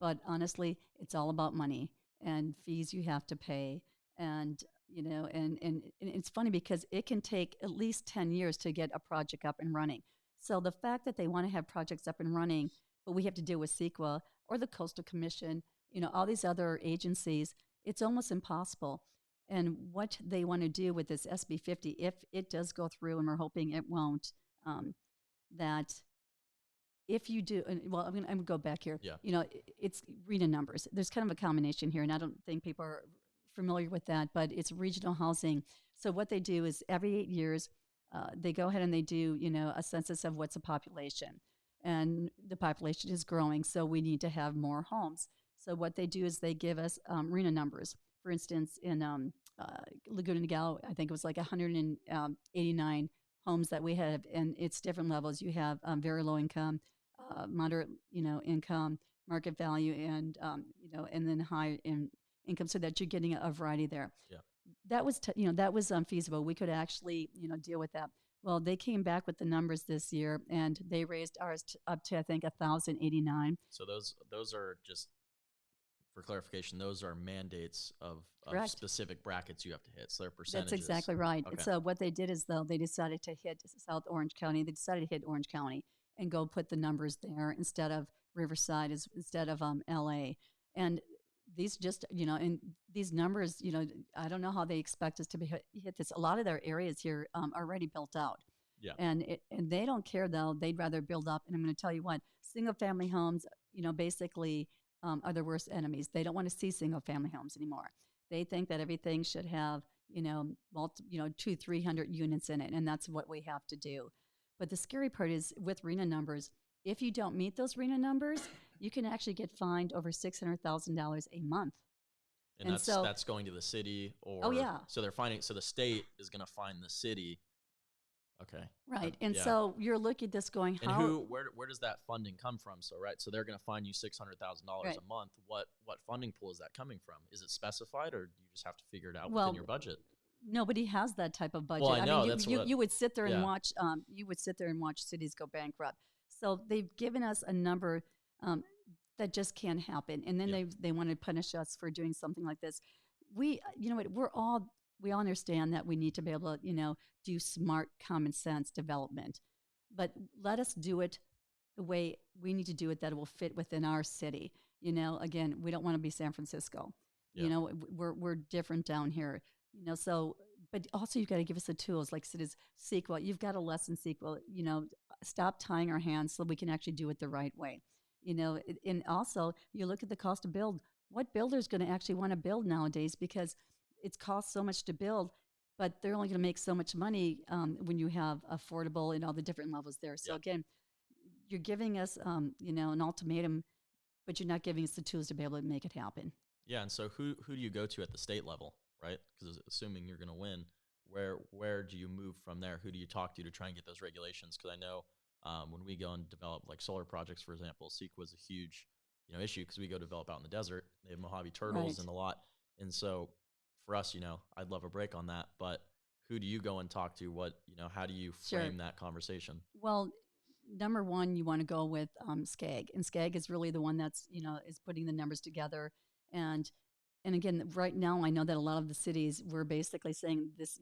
But honestly, it's all about money and fees you have to pay. And, and it's funny because it can take at least 10 years to get a project up and running. So the fact that they want to have projects up and running, but we have to deal with CEQA or the Coastal Commission, all these other agencies, it's almost impossible. And what they want to do with this SB 50, if it does go through, and we're hoping it won't, that if you do, well, I'm going to go back here. Yeah. It's RENA numbers. There's kind of a combination here, and I don't think people are familiar with that, but it's regional housing. So what they do is every 8 years, they go ahead and they do, a census of what's the population. And the population is growing, so we need to have more homes. So what they do is they give us RENA numbers. For instance, in Laguna Niguel, I think it was like 189 homes that we have, and it's different levels. You have very low income, moderate, income, market value, and and then high income, so that you're getting a variety there. Yeah. That was that was feasible. We could actually deal with that. Well, they came back with the numbers this year, and they raised ours up to, I think, 1,089. So those are just, for clarification, those are mandates of specific brackets you have to hit. So they're percentages. That's exactly right. Okay. So what they did is, though, they decided to hit South Orange County. They decided to hit Orange County and go put the numbers there instead of Riverside, instead of LA. And these just, and these numbers, I don't know how they expect us to hit this. A lot of their areas here are already built out. Yeah. And they don't care, though. They'd rather build up. And I'm going to tell you what, single-family homes, basically are their worst enemies. They don't want to see single-family homes anymore. They think that everything should have, 200-300 units in it, and that's what we have to do. But the scary part is with RENA numbers, if you don't meet those RENA numbers, you can actually get fined over $600,000 a month. And that's so, that's going to the city, or oh yeah, so they're finding. So the state is going to find the city. Okay. right. And yeah. so you're looking at this going, And how? where does that funding come from? So so they're going to fine you $600,000 Right. a month. What funding pool is that coming from? Is it specified, or do you just have to figure it out Well, within your budget? Nobody has that type of budget. Well, I know, mean, that's you, what- you would sit there and yeah. watch. You would sit there and watch cities go bankrupt. So they've given us a number that just can't happen, and then Yeah. they want to punish us for doing something like this. We, you know what, we all understand that we need to be able to, do smart, common sense development, but let us do it the way we need to do it, that it will fit within our city. Again, we don't want to be San Francisco. Yeah. We're different down here. So, but also you've got to give us the tools, like cities SQL. You've got a lesson SQL. Stop tying our hands so we can actually do it the right way. And also you look at the cost to build. What builder is going to actually want to build nowadays, because it's cost so much to build, but they're only going to make so much money when you have affordable and all the different levels there. So Yeah. again, you're giving us, an ultimatum, but you're not giving us the tools to be able to make it happen. Yeah, and so who do you go to at the state level, right? Because assuming you're going to win, where do you move from there? Who do you talk to try and get those regulations? Because I know when we go and develop like solar projects, for example, CEQA is a huge issue, because we go develop out in the desert. They have Mojave turtles Right. and a lot, and so for us, I'd love a break on that. But who do you go and talk to? How do you Sure. frame that conversation? Well, number one, you want to go with SCAG, and SCAG is really the one that's is putting the numbers together. And again, right now, I know that a lot of the cities were basically saying this,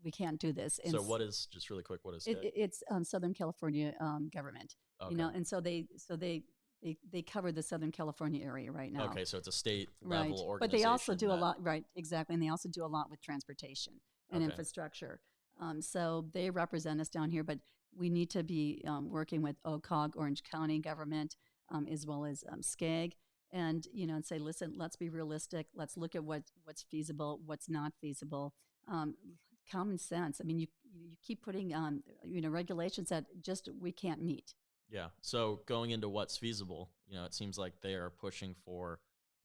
we can't do this. And So what is, just really quick, what is it's Southern California government, Okay. and so they cover the Southern California area right now. Okay, so it's a state Right. level organization. But they also do a that- lot, right, exactly. And they also do a lot with transportation and Okay. infrastructure. So they represent us down here, but we need to be working with OCOG, Orange County government, as well as SCAG, and, and say, listen, let's be realistic. Let's look at what's feasible, what's not feasible. Common sense. I mean, you keep putting, regulations that just we can't meet. Yeah. So going into what's feasible, it seems like they are pushing for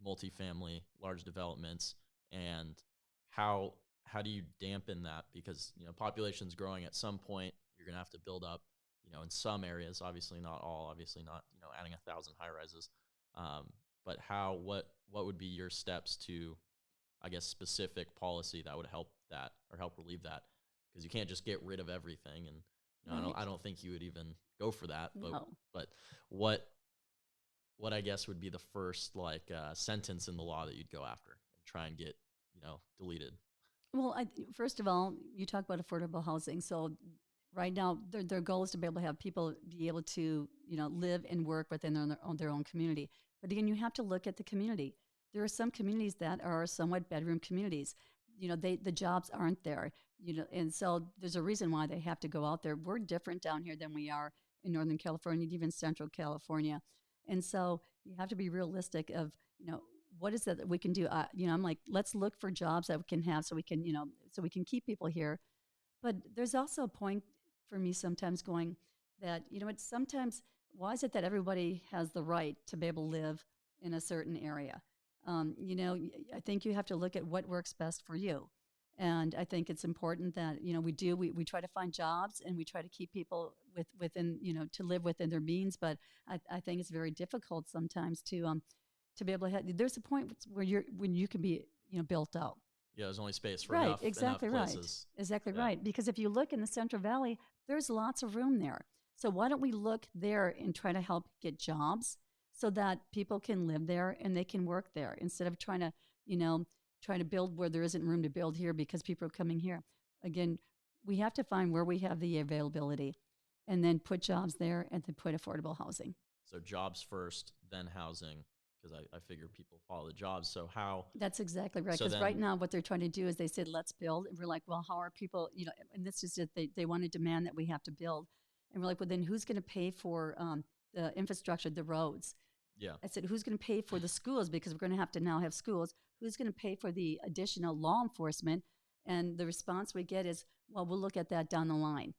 multifamily, large developments, and how do you dampen that? Because population's growing. At some point, you're gonna have to build up, in some areas. Obviously not all. Obviously not, adding 1,000 high rises. But what would be your steps to, I guess, specific policy that would help that or help relieve that? Because you can't just get rid of everything, and Right. I don't think you would even go for that. But No. but what I guess would be the first sentence in the law that you'd go after and try and get deleted? Well, first of all, you talk about affordable housing. So right now, their goal is to be able to have people be able to, live and work within their own community. But again, you have to look at the community. There are some communities that are somewhat bedroom communities. The jobs aren't there. And so there's a reason why they have to go out there. We're different down here than we are in Northern California, even Central California. And so you have to be realistic of, what is it that we can do? I'm like, let's look for jobs that we can have so we can, so we can keep people here. But there's also a point for me sometimes going that, sometimes, why is it that everybody has the right to be able to live in a certain area? I think you have to look at what works best for you. And I think it's important that, we try to find jobs and we try to keep people within, to live within their means. But I think it's very difficult sometimes to be able to there's a point where when you can be, built out. Yeah, there's only space for Right, enough exactly enough right. places. Exactly Yeah. right. Because if you look in the Central Valley, there's lots of room there. So why don't we look there and try to help get jobs so that people can live there and they can work there, instead of trying to build where there isn't room to build here because people are coming here. Again, we have to find where we have the availability and then put jobs there and then put affordable housing. So jobs first, then housing, because I figure people follow the jobs. So how? That's exactly right. So Because right then- now what they're trying to do is they said, let's build. And we're like, well, how are people, and this is it. They want to demand that we have to build. And we're like, well, then who's going to pay for the infrastructure, the roads? Yeah. I said, who's going to pay for the schools? Because we're going to have to now have schools. Who's going to pay for the additional law enforcement? And the response we get is, well, we'll look at that down the line.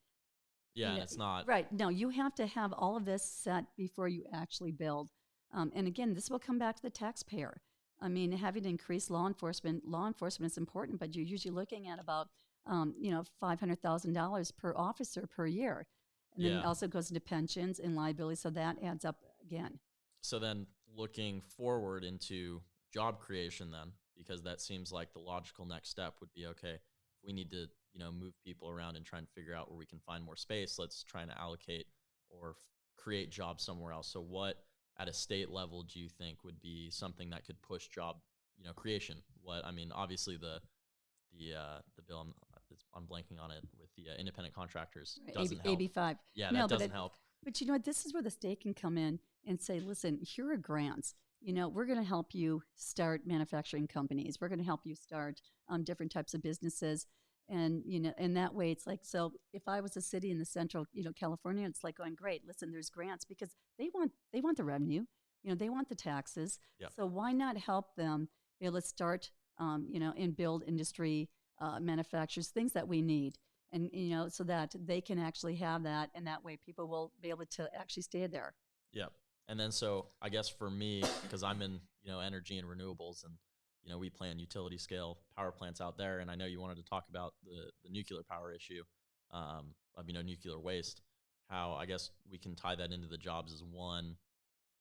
Yeah, You and know, it's not. right. No, you have to have all of this set before you actually build. And again, this will come back to the taxpayer. I mean, having to increase law enforcement is important, but you're usually looking at about, $500,000 per officer per year. And then it Yeah. also goes into pensions and liability. So that adds up again. So then looking forward into job creation then, because that seems like the logical next step would be, okay, if we need to, move people around and try and figure out where we can find more space, let's try and allocate or create jobs somewhere else. So what at a state level do you think would be something that could push job, creation? Obviously the bill, I'm blanking on it, with the independent contractors Right, doesn't help. AB5. Yeah, No, that but doesn't help. But you know what? This is where the state can come in and say, listen, here are grants. We're going to help you start manufacturing companies. We're going to help you start different types of businesses. And, in that way, it's like, so if I was a city in the central, California, it's like going, great, listen, there's grants because they want the revenue, they want the taxes. Yep. So why not help them be able to start, and build industry, manufacturers, things that we need. And, so that they can actually have that. And that way people will be able to actually stay there. Yeah. And then, so I guess for me, because I'm in, energy and renewables, and, we plan utility scale power plants out there. And I know you wanted to talk about the nuclear power issue, of, nuclear waste, how I guess we can tie that into the jobs as one.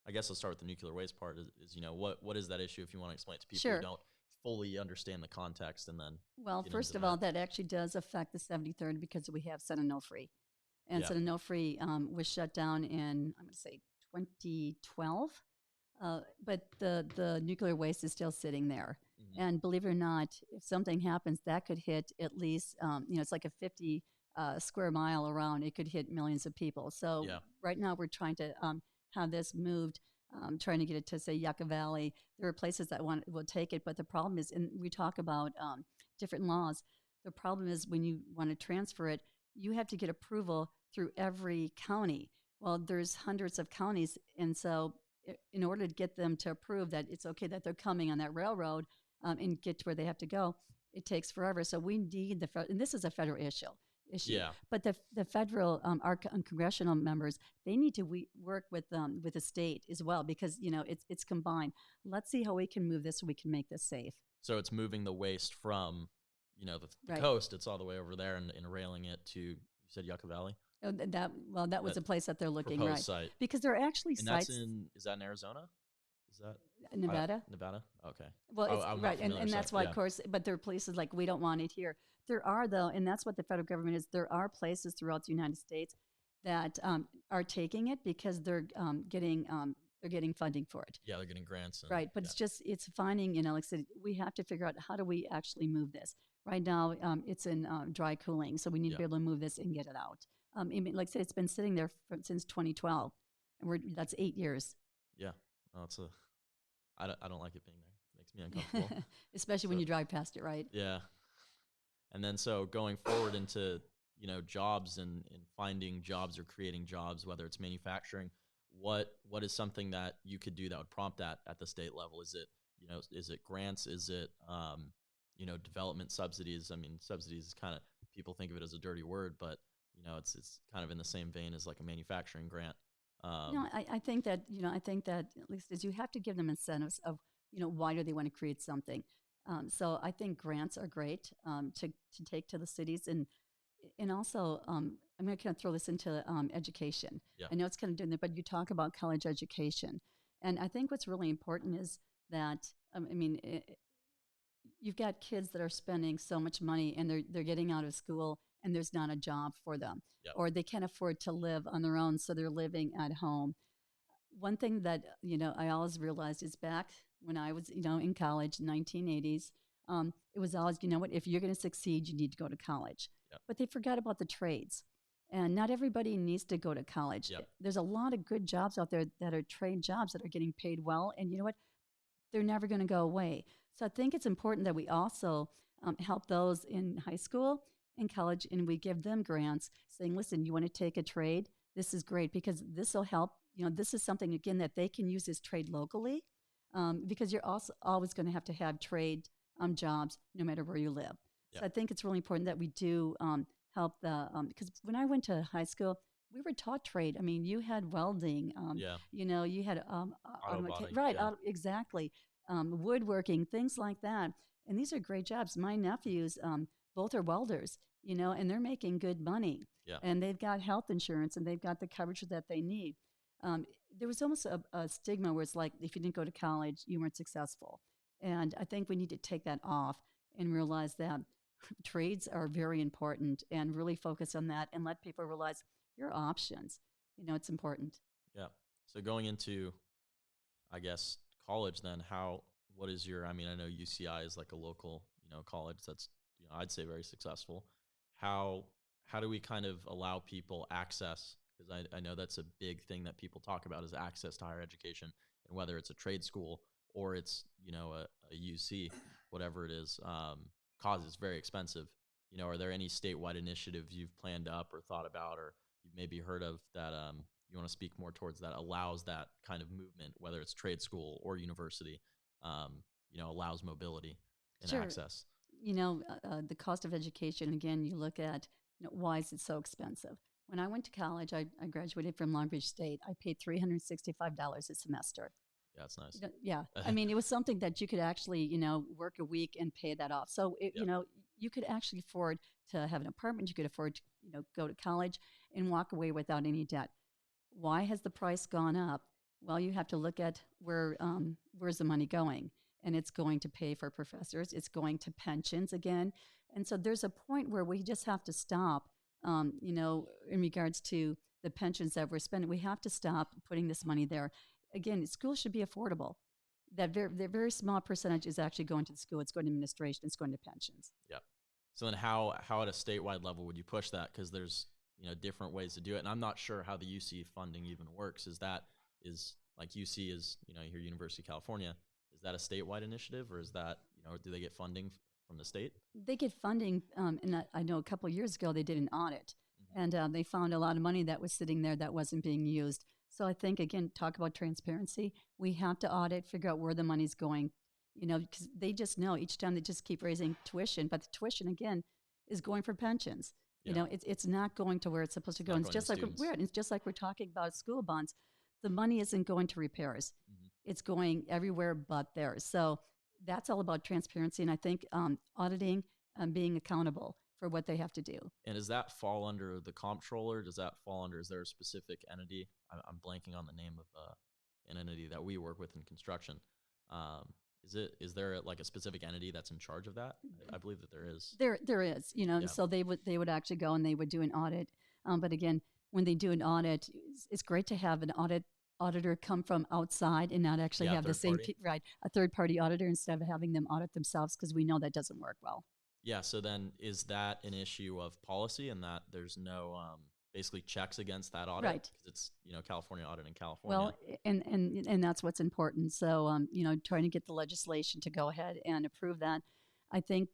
I guess let's start with the nuclear waste part is what is that issue, if you want to explain it to people Sure. who don't fully understand the context, and then. Well, first of all, that actually does affect the 73rd because we have San Onofre. And Yeah. San Onofre was shut down in, I'm going to say, 2012. But the nuclear waste is still sitting there. Mm-hmm. And believe it or not, if something happens, that could hit at least, it's like a 50 square mile around. It could hit millions of people. So Yeah. right now we're trying to have this moved, trying to get it to, say, Yucca Valley. There are places that will take it. But the problem is, and we talk about different laws, the problem is when you want to transfer it, you have to get approval through every county. Well, there's hundreds of counties. And so in order to get them to approve that it's okay that they're coming on that railroad and get to where they have to go, it takes forever. So we need and this is a federal issue. Yeah. But the federal, our congressional members, they need to work with the state as well because, it's combined. Let's see how we can move this so we can make this safe. So it's moving the waste from, the Right. coast. It's all the way over there, and railing it to, you said Yucca Valley? Oh, that was a place that they're looking, Proposed right? site. Because there are actually And sites. is that in Arizona? Is that Nevada? Nevada? Okay. Well, it's I'm not right, and familiar, that's so, why, yeah. of course. But there are places like we don't want it here. There are though, and that's what the federal government is. There are places throughout the United States that are taking it because they're getting funding for it. Yeah, they're getting grants. And, Right, but yeah. it's finding, like I said, we have to figure out how do we actually move this. Right now, it's in dry cooling, so we need to be able to move this and get it out. Like I said, it's been sitting there since 2012, and that's 8 years. Yeah. No, I don't like it being there. It makes me uncomfortable. Especially when you drive past it, right? Yeah. And then so going forward into, jobs and finding jobs or creating jobs, whether it's manufacturing, what is something that you could do that would prompt that at the state level? Is it grants? Is it, development subsidies? I mean, subsidies is kind of, people think of it as a dirty word, but, it's kind of in the same vein as like a manufacturing grant. I think that at least is you have to give them incentives of, why do they want to create something? So I think grants are great to take to the cities and also I'm going to kind of throw this into education. Yeah. I know it's kind of doing that, but you talk about college education, and I think what's really important is that you've got kids that are spending so much money and they're getting out of school and there's not a job for them, Yep. or they can't afford to live on their own, so they're living at home. One thing that I always realized is back when I was in college, 1980s, it was always if you're going to succeed, you need to go to college. Yep. But they forgot about the trades, and not everybody needs to go to college. Yep. There's a lot of good jobs out there that are trade jobs that are getting paid well, and you know what? They're never going to go away. So I think it's important that we also help those in high school and college, and we give them grants saying, listen, you want to take a trade? This is great because this will help. This is something, again, that they can use as trade locally because you're also always going to have trade jobs no matter where you live. Yep. So I think it's really important that we do help the because when I went to high school, we were taught trade. I mean, you had welding, Yeah. you had Auto body. right, Yeah. exactly, woodworking, things like that. And these are great jobs. My nephews, both are welders, and they're making good money. Yeah. And they've got health insurance and they've got the coverage that they need. Um, there was almost a stigma where it's like if you didn't go to college, you weren't successful. And I think we need to take that off and realize that trades are very important and really focus on that and let people realize your options. It's important. Yeah. So going into, I guess, college, then what is your, I mean, I know UCI is like a local, college that's, I'd say very successful. How, how do we kind of allow people access? Because I know that's a big thing that people talk about is access to higher education, and whether it's a trade school or it's, a UC, whatever it is, cause it's very expensive. Are there any statewide initiatives you've planned up or thought about, or you've maybe heard of that, you want to speak more towards that allows that kind of movement, whether it's trade school or university, allows mobility and Sure. access? The cost of education, again, you look at why is it so expensive? When I went to college, I graduated from Long Beach State. I paid $365 a semester. Yeah, that's nice. Yeah. I mean, it was something that you could actually, work a week and pay that off. So, Yep. You could actually afford to have an apartment. You could afford to, go to college and walk away without any debt. Why has the price gone up? Well, you have to look at where's the money going, and it's going to pay for professors. It's going to pensions again, and so there's a point where we just have to stop. In regards to the pensions that we're spending, we have to stop putting this money there. Again, schools should be affordable. The very small percentage is actually going to the school. It's going to administration. It's going to pensions. Yeah. So then how at a statewide level would you push that? Because there's, different ways to do it. And I'm not sure how the UC funding even works. Is like UC is, here University of California, is that a statewide initiative, or is that, do they get funding from the state? They get funding, and I know a couple of years ago they did an audit, Mm-hmm. and they found a lot of money that was sitting there that wasn't being used. So I think, again, talk about transparency. We have to audit, figure out where the money's going, because they just know each time they just keep raising tuition, but the tuition, again, is going for pensions. Yeah. It's not going to where it's supposed to go. not And it's going to just like students. it's just like we're talking about school bonds. The money isn't going to repairs. Mm-hmm. It's going everywhere but there. So that's all about transparency. And I think auditing and being accountable for what they have to do. And does that fall under the comptroller? Does that fall under, is there a specific entity? I'm blanking on the name of an entity that we work with in construction. Is there like a specific entity that's in charge of that? I believe that there is. There is, Yeah. so they would actually go and they would do an audit. But again, when they do an audit, it's great to have an auditor come from outside and not actually Yeah, have the third same, party. right, a third party auditor instead of having them audit themselves, because we know that doesn't work well. Yeah. So then is that an issue of policy, and that there's no basically checks against that audit? Right. Because it's, California audit in California. Well, and that's what's important. So, trying to get the legislation to go ahead and approve that. I think,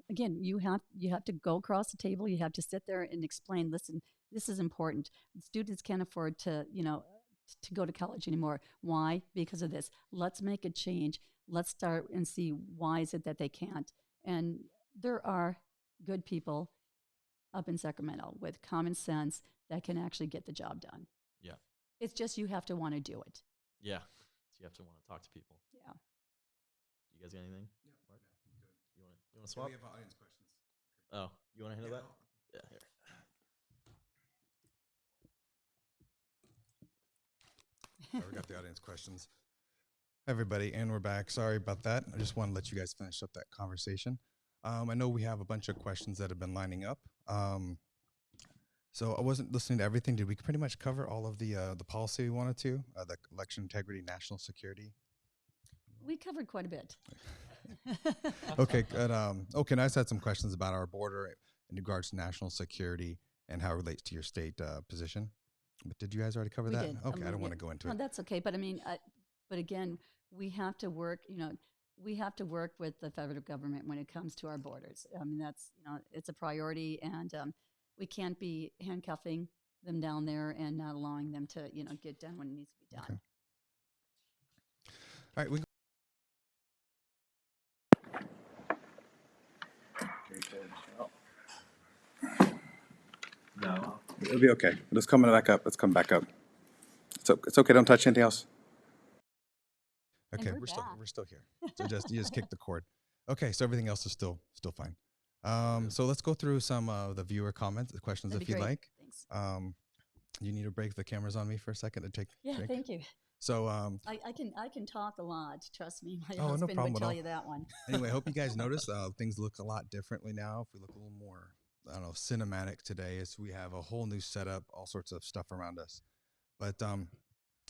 again, you have to go across the table. You have to sit there and explain, listen, this is important. Students can't afford to, to go to college anymore. Why? Because of this. Let's make a change. Let's start and see why is it that they can't. And there are good people up in Sacramento with common sense that can actually get the job done. Yeah. It's just you have to want to do it. Yeah. So you have to want to talk to people. Yeah. You guys got anything? Yeah, Mark? good. You want to swap? We have audience questions. Oh, you want to handle Yeah, that? Yeah. Here. We got the audience questions. Everybody, and we're back. Sorry about that. I just want to let you guys finish up that conversation. I know we have a bunch of questions that have been lining up. So I wasn't listening to everything. Did we pretty much cover all of the policy we wanted to? The election integrity, national security. We covered quite a bit. Okay, good. Okay, and I just had some questions about our border in regards to national security and how it relates to your state position. But did you guys already cover We that? did. Okay, I mean, don't want to go into no, it. that's okay. But I mean, but again, we have to work. We have to work with the federal government when it comes to our borders. I mean, that's it's a priority, and we can't be handcuffing them down there and not allowing them to get done when it needs to be done. Okay. All right, we. It'll be okay. Let's come back up. Let's come back up. It's okay. Don't touch anything else. And Okay, we're back. we're still here. So you just kick the cord. Okay, so everything else is still fine. So let's go through some of the viewer comments, the questions, That'd if be you'd great. like. Thanks. You need to break the cameras on me for a second to take. Yeah, drink? thank you. So I can talk a lot. Trust me, my Oh, no husband problem would at tell all. you that one. Anyway, I hope you guys notice things look a lot differently now. If we look a little more, I don't know, cinematic today, is we have a whole new setup, all sorts of stuff around us. But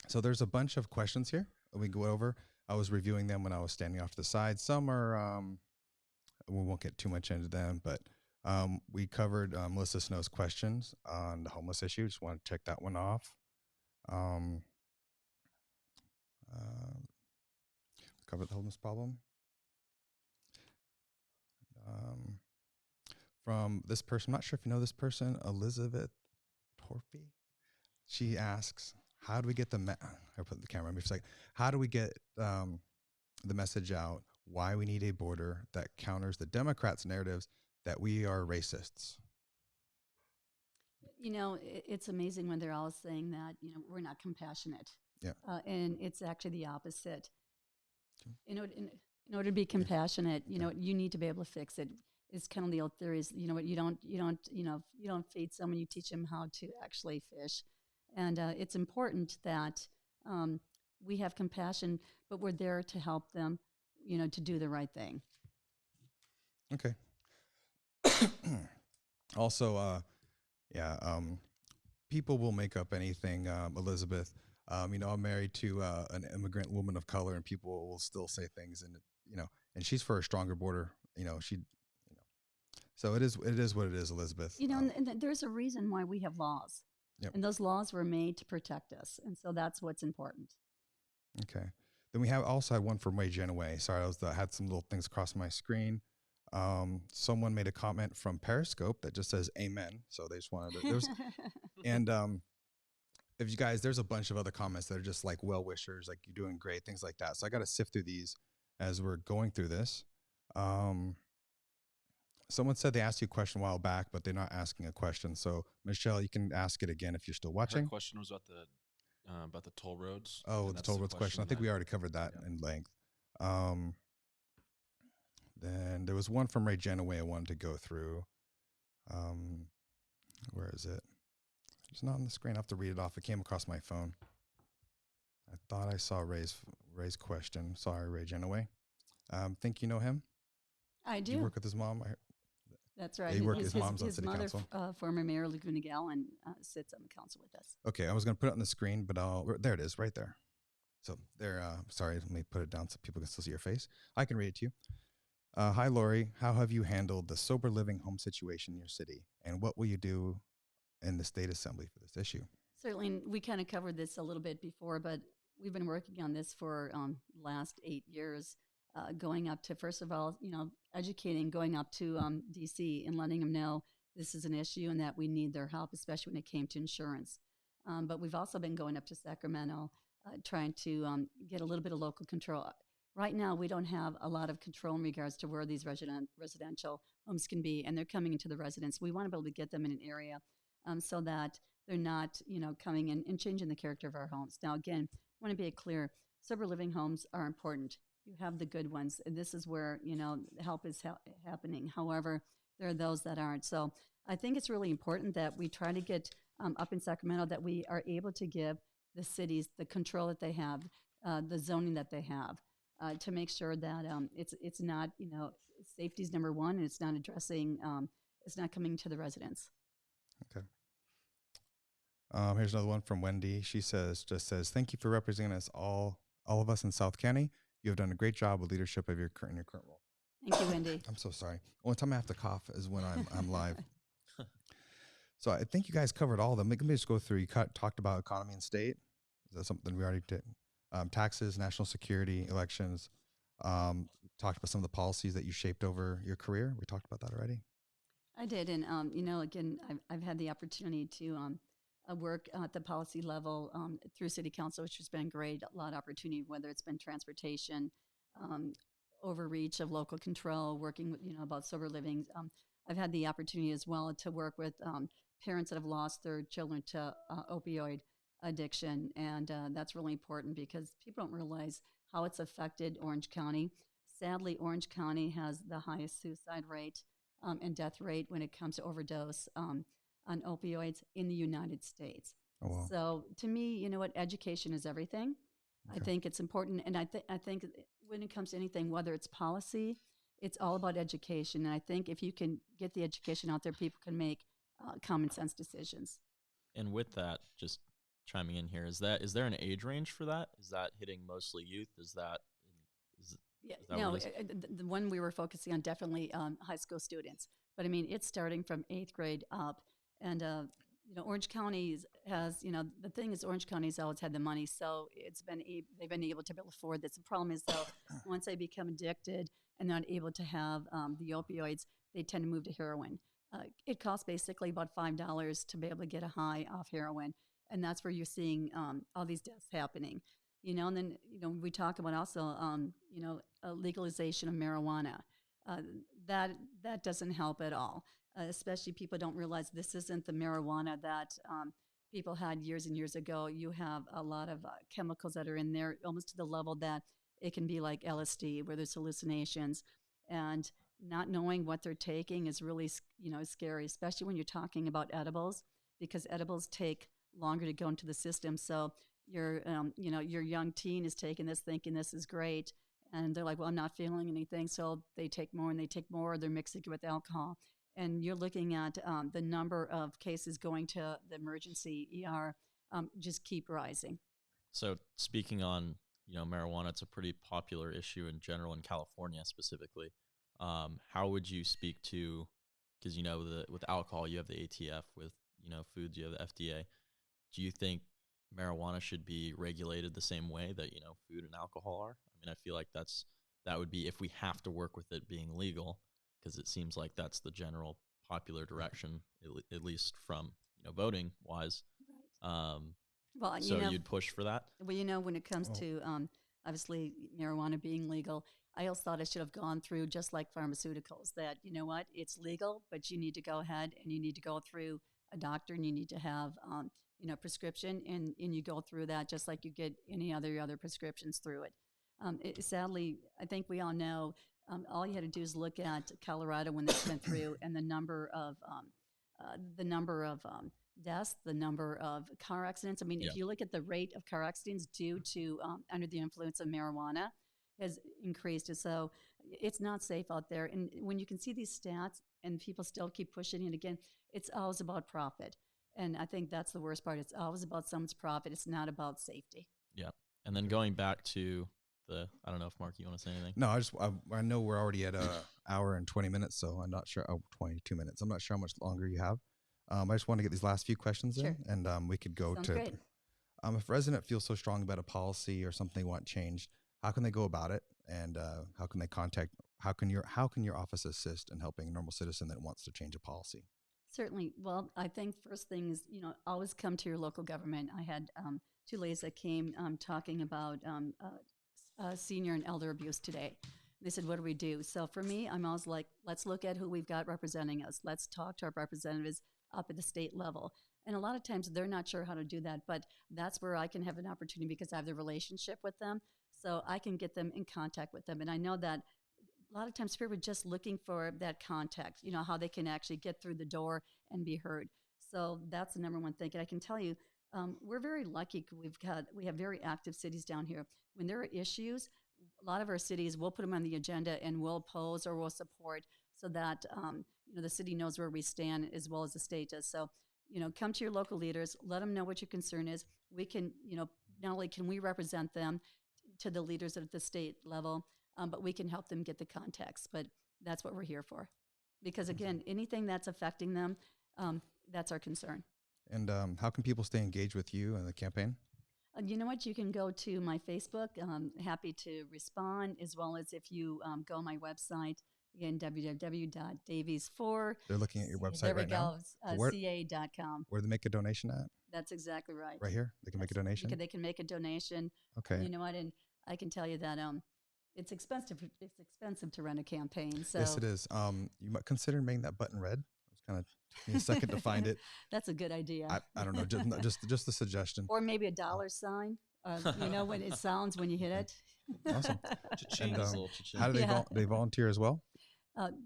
so there's a bunch of questions here that we go over. I was reviewing them when I was standing off to the side. Some are we won't get too much into them, but we covered Melissa Snow's questions on the homeless issue. Just want to check that one off. Um, covered the homeless problem. From this person, I'm not sure if you know this person, Elizabeth Torpy. She asks, "How do we get I put the camera on me for a second. How do we get the message out? Why we need a border that counters the Democrats' narratives that we are racists?" You know, it's amazing when they're all saying that, you know, we're not compassionate. Yeah. And it's actually the opposite. In order to be compassionate, you know, you need to be able to fix it. It's kind of the old theory is, you know what, you don't feed someone, you teach them how to actually fish. And it's important that we have compassion, but we're there to help them, you know, to do the right thing. Okay. Also, people will make up anything. Elizabeth, you know, I'm married to an immigrant woman of color, and people will still say things, and you know, and she's for a stronger border. You know, so it is what it is, Elizabeth. You know, and there's a reason why we have laws. Yep. And those laws were made to protect us. And so that's what's important. Okay. Then we also had one from Way Genoway. Sorry, I had some little things across my screen. Someone made a comment from Periscope that just says "Amen." So they just wanted to. And if you guys, there's a bunch of other comments that are just like well wishers, like you're doing great, things like that. So I got to sift through these as we're going through this. Someone said they asked you a question a while back, but they're not asking a question. So Michelle, you can ask it again if you're still watching. Her question was about the toll roads. Oh, the toll roads question. I think we already covered that in length. Then there was one from Ray Genoway I wanted to go through. Where is it? It's not on the screen. I have to read it off. It came across my phone. I thought I saw Ray's question. Sorry, Ray Genoway. Think you know him? I do. You work with his mom? That's right. Yeah, his mom's on city mother, council. Former Mayor Laguna Gallon, sits on the council with us. Okay, I was going to put it on the screen, but there it is, right there. So there. Sorry, let me put it down so people can still see your face. I can read it to you. Hi, Laurie. How have you handled the sober living home situation in your city, and what will you do in the state assembly for this issue? Certainly, we kind of covered this a little bit before, but we've been working on this for last 8 years. Going up to, first of all, you know, educating, going up to DC and letting them know this is an issue and that we need their help, especially when it came to insurance. But we've also been going up to Sacramento, trying to get a little bit of local control. Right now, we don't have a lot of control in regards to where these residential homes can be, and they're coming into the residence. We want to be able to get them in an area so that they're not, you know, coming in and changing the character of our homes. Now, again, I want to be clear, sober living homes are important. You have the good ones, and this is where, you know, help is happening. However, there are those that aren't. So I think it's really important that we try to get up in Sacramento, that we are able to give the cities the control that they have, the zoning that they have, to make sure that it's not, you know, safety is number one, and it's not addressing, it's not coming to the residents. Okay. Here's another one from Wendy. She says, thank you for representing us all of us in South County. You have done a great job with leadership of your current role. Thank you, Wendy. I'm so sorry. Only time I have to cough is when I'm live. So I think you guys covered all of them. Let me just go through. You talked about economy and state. Is that something we already did? Taxes, national security, elections. Talked about some of the policies that you shaped over your career. We talked about that already. I did, and you know, again, I've had the opportunity to work at the policy level through City Council, which has been great. A lot of opportunity, whether it's been transportation, overreach of local control, working with, you know, about sober living. I've had the opportunity as well to work with parents that have lost their children to opioid addiction. And that's really important because people don't realize how it's affected Orange County. Sadly, Orange County has the highest suicide rate and death rate when it comes to overdose on opioids in the United States. Oh, wow. So to me, you know what, education is everything. I Okay. think it's important, and I think when it comes to anything, whether it's policy, it's all about education. And I think if you can get the education out there, people can make common sense decisions. And with that, just chiming in here, is there an age range for that? Is that hitting mostly youth? Is that Yeah, that no, what it is? the one we were focusing on definitely high school students, but I mean it's starting from 8th grade up, and Orange County has the thing is Orange County's always had the money, so they've been able to afford this. The problem is though, once they become addicted and not able to have the opioids, they tend to move to heroin. It costs basically about $5 to be able to get a high off heroin, and that's where you're seeing all these deaths happening. And then we talk about also a legalization of marijuana. Uh, that doesn't help at all. Especially people don't realize this isn't the marijuana that people had years and years ago. You have a lot of chemicals that are in there, almost to the level that it can be like LSD, where there's hallucinations, and not knowing what they're taking is really scary, especially when you're talking about edibles, because edibles take longer to go into the system. So your young teen is taking this thinking this is great, and they're like, well, I'm not feeling anything, so they take more and they take more, they're mixing it with alcohol, and you're looking at the number of cases going to the emergency ER just keep rising. So speaking on marijuana, it's a pretty popular issue in general in California specifically. How would you speak to, because with alcohol you have the ATF, with foods you have the FDA. Do you think marijuana should be regulated the same way that food and alcohol are? I mean, I feel like that would be if we have to work with it being legal, because it seems like that's the general popular direction, at least from voting wise. Right. Well, So you'd push for that? Well, when it comes Oh. to obviously marijuana being legal, I always thought it should have gone through just like pharmaceuticals, that, what, it's legal, but you need to go ahead and you need to go through a doctor and you need to have, prescription, and you go through that just like you get any other prescriptions through it. Sadly, I think we all know, all you had to do is look at Colorado when this went through, and the number of deaths, the number of car accidents. I mean, Yeah. if you look at the rate of car accidents due to under the influence of marijuana has increased. So it's not safe out there. And when you can see these stats and people still keep pushing it again, it's always about profit. And I think that's the worst part. It's always about someone's profit. It's not about safety. Yeah. And then going back to I don't know if Mark, you want to say anything? No, I know we're already at an hour and 20 minutes, so I'm not sure. 22 minutes. I'm not sure how much longer you have. I just want to get these last few questions Sure. in, and we could go Sounds to. great. If a resident feels so strong about a policy or something they want changed, how can they go about it, and how can they contact? How can your office assist in helping a normal citizen that wants to change a policy? Certainly. Well, I think first thing is, always come to your local government. I had two ladies that came talking about senior and elder abuse today. They said, what do we do? So for me, I'm always like, let's look at who we've got representing us. Let's talk to our representatives up at the state level. And a lot of times they're not sure how to do that, but that's where I can have an opportunity because I have the relationship with them. So I can get them in contact with them. And I know that a lot of times people are just looking for that contact, how they can actually get through the door and be heard. So that's the number one thing. And I can tell you, we're very lucky. We have very active cities down here. When there are issues, a lot of our cities, we'll put them on the agenda and we'll oppose or we'll support so that, the city knows where we stand as well as the state does. So, come to your local leaders, let them know what your concern is. We can, not only can we represent them to the leaders at the state level, but we can help them get the context. But that's what we're here for. Because again, anything that's affecting them, that's our concern. And how can people stay engaged with you and the campaign? You know what? You can go to my Facebook. I'm happy to respond, as well as if you go on my website, again, www.davies4. They're looking at your website there we right now. go, Where- ca.com. Where they make a donation at? That's exactly right. Right here? They can make a Yes, donation? They can make a donation. Okay. You know what? And I can tell you that it's expensive. It's expensive to run a campaign. So Yes, it is. You might consider making that button red. I was kind of took me a second to find it. That's a good idea. I don't know, just the suggestion. Or maybe a dollar sign. When it sounds when you hit it. Awesome. Cha-ching, And this little cha-ching. how do they Yeah. they volunteer as well?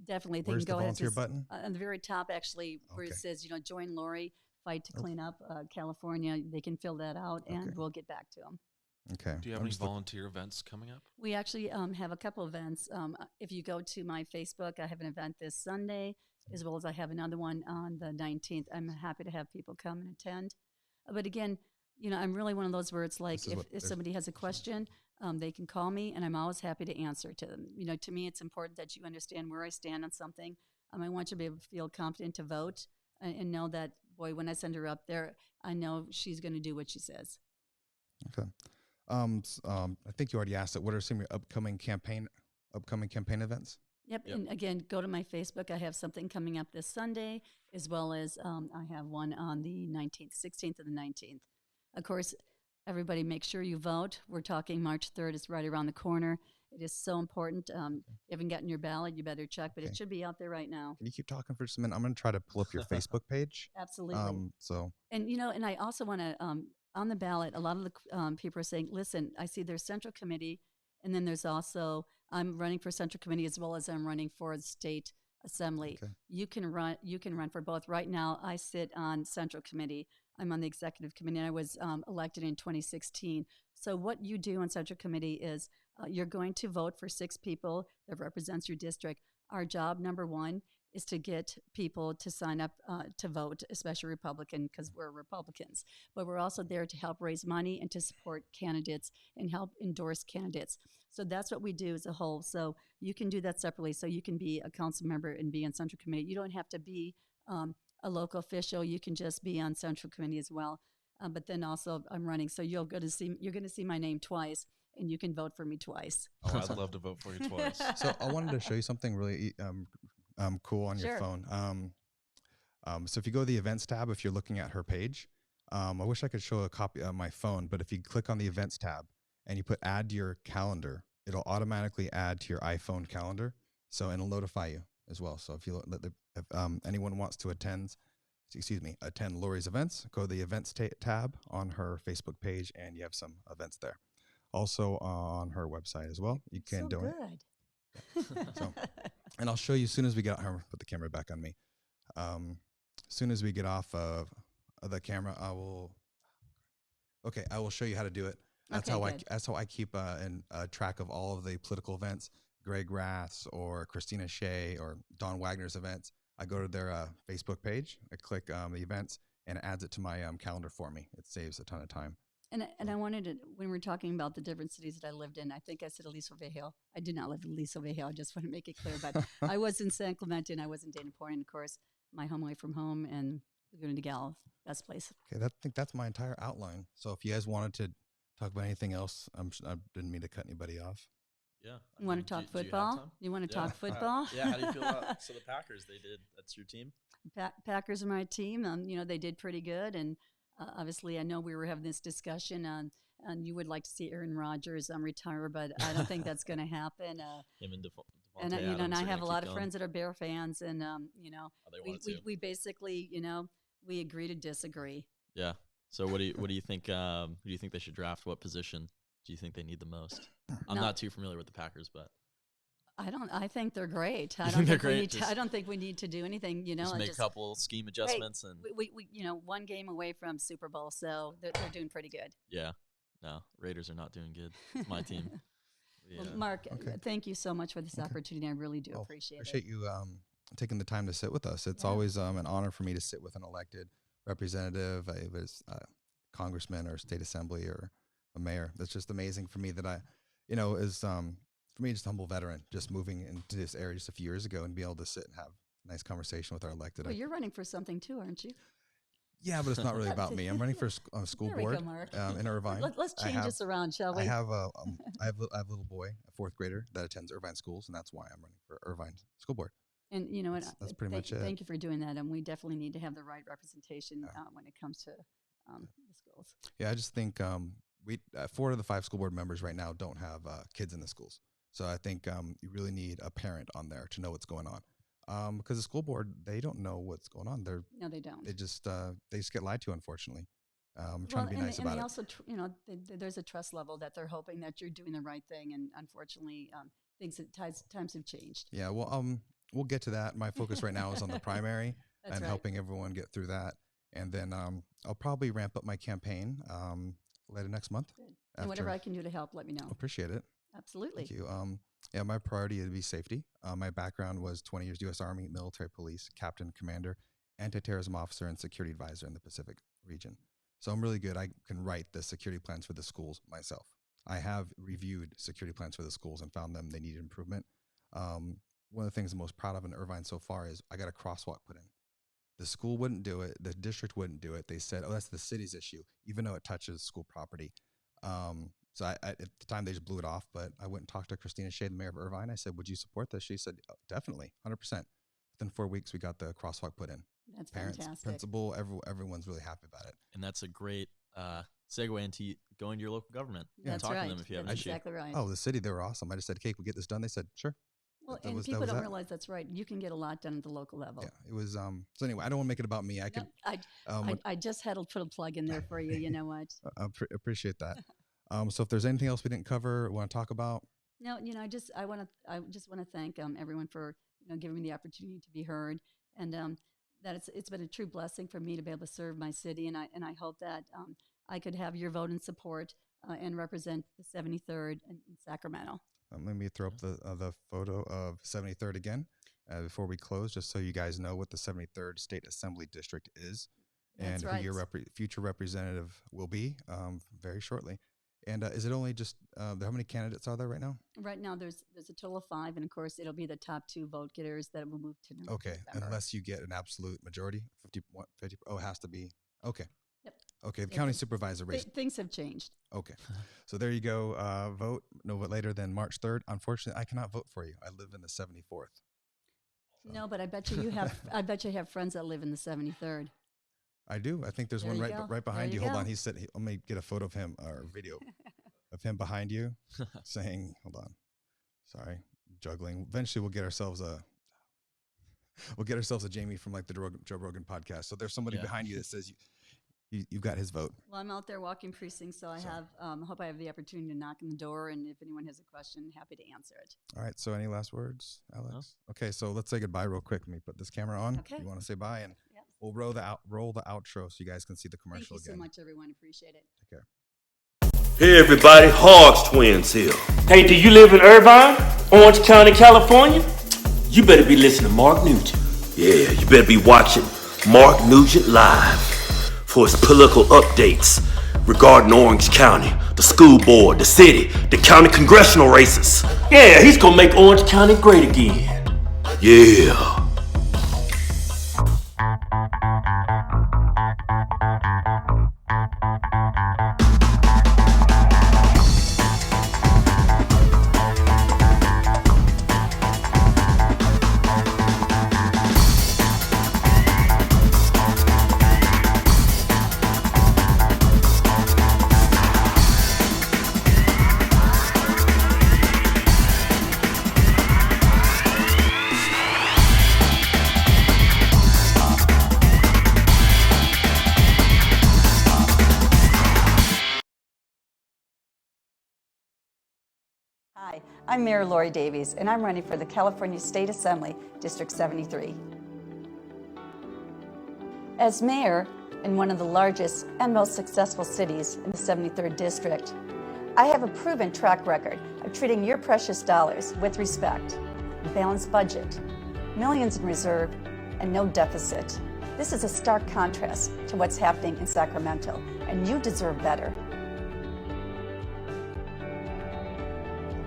Definitely. They Where's can the go ahead. volunteer button? On the very top, actually, where it Okay. says, join Laurie, fight to Oh. clean up California. They can fill that out, and Okay. we'll get back to them. Okay. Do you have I'm any just look- volunteer events coming up? We actually have a couple events. If you go to my Facebook, I have an event this Sunday, as well as I have another one on the 19th. I'm happy to have people come and attend. But again, I'm really one of those where it's like This is what if there's- somebody has a question, they can call me, and I'm always happy to answer to them. To me, it's important that you understand where I stand on something. I want you to be able to feel confident to vote and know that, boy, when I send her up there, I know she's going to do what she says. Okay. I think you already asked it. What are some of your upcoming campaign events? Yep. Yep. And again, go to my Facebook. I have something coming up this Sunday, as well as I have one on the 19th, 16th, and the 19th. Of course, everybody make sure you vote. We're talking March 3rd. It's right around the corner. It is so important. You haven't gotten your ballot, you better check, but Okay. it should be out there right now. Can you keep talking for just a minute? I'm going to try to pull up your Facebook page. Absolutely. So And and I also want to on the ballot. A lot of the people are saying, "Listen, I see there's Central Committee, and then there's also I'm running for Central Committee as well as I'm running for the state assembly. Okay. You can run. You can run for both. Right now, I sit on Central Committee. I'm on the executive committee. And I was elected in 2016. So what you do on Central Committee is you're going to vote for 6 people that represents your district. Our job, number one, is to get people to sign up to vote, especially Republican, because we're Republicans. But we're also there to help raise money and to support candidates and help endorse candidates. So that's what we do as a whole. So you can do that separately. So you can be a council member and be on Central Committee. You don't have to be a local official. You can just be on Central Committee as well. But then also I'm running. So you're going to see my name twice, and you can vote for me twice. Oh, I'd love to vote for you twice. So I wanted to show you something really cool on your Sure. phone. So if you go to the events tab, if you're looking at her page, I wish I could show a copy on my phone, but if you click on the events tab and you put add to your calendar, it'll automatically add to your iPhone calendar. So, and it'll notify you as well. So if if anyone wants to attend Laurie's events, go to the events tab on her Facebook page, and you have some events there. Also on her website as well. You can So donate. good. So, and I'll show you as soon as we get her. Put the camera back on me. As soon as we get off of the camera, I will show you how to do it. That's Okay, how good. that's how I keep track of all of the political events. Greg Rath's or Christina Shea or Don Wagner's events. I go to their Facebook page. I click the events, and it adds it to my calendar for me. It saves a ton of time. And I wanted to, when we're talking about the different cities that I lived in, I think I said Aliso Viejo. I did not live in Aliso Viejo. I just want to make it clear. But I was in San Clemente, and I was in Dana Point, and of course, my home away from home, and Laguna de Gallo, best place. Okay, I think that's my entire outline. So if you guys wanted to talk about anything else, I didn't mean to cut anybody off. Yeah. You want to talk football? You want to talk football? Yeah. How do you feel about the Packers? That's your team. Packers are my team. They did pretty good, and obviously, I know we were having this discussion on. And you would like to see Aaron Rodgers retire, but I don't think that's going to happen. Him and And Devontae and I Adams are have a gonna lot keep of going. friends that are Bear fans, and Oh, they want it too. we basically we agree to disagree. Yeah. So what do you think? Who do you think they should draft? What position do you think they need the most? I'm No. not too familiar with the Packers, but I think they're great. I You don't think they're think we great? need to, Just- I don't think we need to do anything. just make a couple scheme adjustments and we one game away from Super Bowl, so they're doing pretty good. yeah. No, Raiders are not doing good. It's my team. Well, Yeah. Mark, Okay. thank you so much for this opportunity. I really do Oh, appreciate Appreciate it. you taking the time to sit with us. It's Yeah. always an honor for me to sit with an elected representative, if it's a congressman or state assembly or a mayor. That's just amazing for me that for me, just a humble veteran, just moving into this area just a few years ago and be able to sit and have a nice conversation with our elected. Well, you're running for something too, aren't you? Yeah, but it's not really about me. I'm running for a school There we go, board Mark. in Irvine. Let's I change have- this around, shall we? I have a little boy, a 4th grader that attends Irvine schools, and that's why I'm running for Irvine School Board. And you know what? That's pretty much it. Thank you for doing that. And we definitely need to have the right representation Yeah. when it comes to the schools. Yeah, I just think we 4 of the 5 school board members right now don't have kids in the schools. So I think you really need a parent on there to know what's going on. Because the school board, they don't know what's going on. No, they don't. They just get lied to, unfortunately. I'm trying Well, to be nice and about they it. also, there's a trust level that they're hoping that you're doing the right thing, and unfortunately, times have changed. Yeah, well, we'll get to that. My focus right now is on the primary That's and right. helping everyone get through that. And then I'll probably ramp up my campaign later next month. Good. And whatever I can do to help, let me know. Appreciate it. Absolutely. Thank you. Yeah, my priority would be safety. My background was 20 years U.S. Army, military police, captain, commander, anti-terrorism officer, and security advisor in the Pacific region. So I'm really good. I can write the security plans for the schools myself. I have reviewed security plans for the schools and found them they need improvement. One of the things I'm most proud of in Irvine so far is I got a crosswalk put in. The school wouldn't do it. The district wouldn't do it. They said, "Oh, that's the city's issue," even though it touches school property. So at the time, they just blew it off. But I went and talked to Christina Shea, the mayor of Irvine. I said, "Would you support this?" She said, "Oh, definitely, 100%." Within 4 weeks, we got the crosswalk put in. That's Parents, fantastic. principal, everyone's really happy about it. And that's a great segue into going to your local government. Yeah. That's Talk right. to them if you have an That's issue. exactly right. Oh, the city, they were awesome. I just said, "Okay, we get this done." They said, "Sure." Well, That and was- that people was don't that. realize that's right. You can get a lot done at the local level. Yeah, it was. So anyway, I don't want to make it about me. I could. I just had to put a plug in there for you. You know what? Appreciate that. So if there's anything else we didn't cover, want to talk about? No, I just want to thank everyone for giving me the opportunity to be heard, and that it's been a true blessing for me to be able to serve my city, and I hope that I could have your vote and support and represent the 73rd in Sacramento. Let me throw up the photo of 73rd again before we close, just so you guys know what the 73rd State Assembly District is, That's and right. who your future representative will be very shortly. And is it only just how many candidates are there right now? Right now, there's a total of 5, and of course, it'll be the top 2 vote getters that will move to Okay, November. unless you get an absolute majority, 50. Oh, it has to be. Okay. Yep. Okay, the Yeah, county th- supervisor race. Things have changed. Okay. So there you go. Vote no later than March 3rd. Unfortunately, I cannot vote for you. I live in the 74th. No, but I bet you have. I bet you have friends that live in the 73rd. I do. I think there's There one you right go. right behind There you. you Hold on. go. He said, let me get a photo of him or video of him behind you saying, hold on. Sorry. Juggling. Eventually we'll get ourselves a Jamie from like the Joe Rogan podcast. So there's somebody Yeah. behind you that says you've got his vote. Well, I'm out there walking precincts, so I hope I have the opportunity to knock on the door, and if anyone has a question, happy to answer it. All right. So any last words, Alex? Okay. So let's say goodbye real quick. Let me put this camera on. Okay. You want to say bye, and Yep. we'll roll the outro so you guys can see the Thank commercial you so again. much, everyone. Appreciate it. Take care. Hey everybody, Hogs Twins here. Hey, do you live in Irvine, Orange County, California? You better be listening to Mark Nugent. Yeah, you better be watching Mark Nugent Live for his political updates regarding Orange County, the school board, the city, the county congressional races. Yeah, he's gonna make Orange County great again. Yeah. Hi, I'm Mayor Laurie Davies, and I'm running for the California State Assembly, District 73. As mayor in one of the largest and most successful cities in the 73rd District, I have a proven track record of treating your precious dollars with respect, a balanced budget, millions in reserve, and no deficit. This is a stark contrast to what's happening in Sacramento, and you deserve better.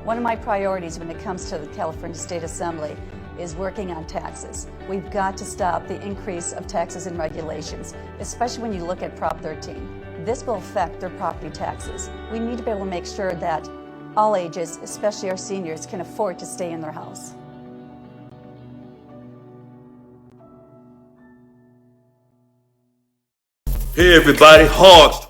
One of my priorities when it comes to the California State Assembly is working on taxes. We've got to stop the increase of taxes and regulations, especially when you look at Prop 13. This will affect their property taxes. We need to be able to make sure that all ages, especially our seniors, can afford to stay in their house. Hey everybody, Hogs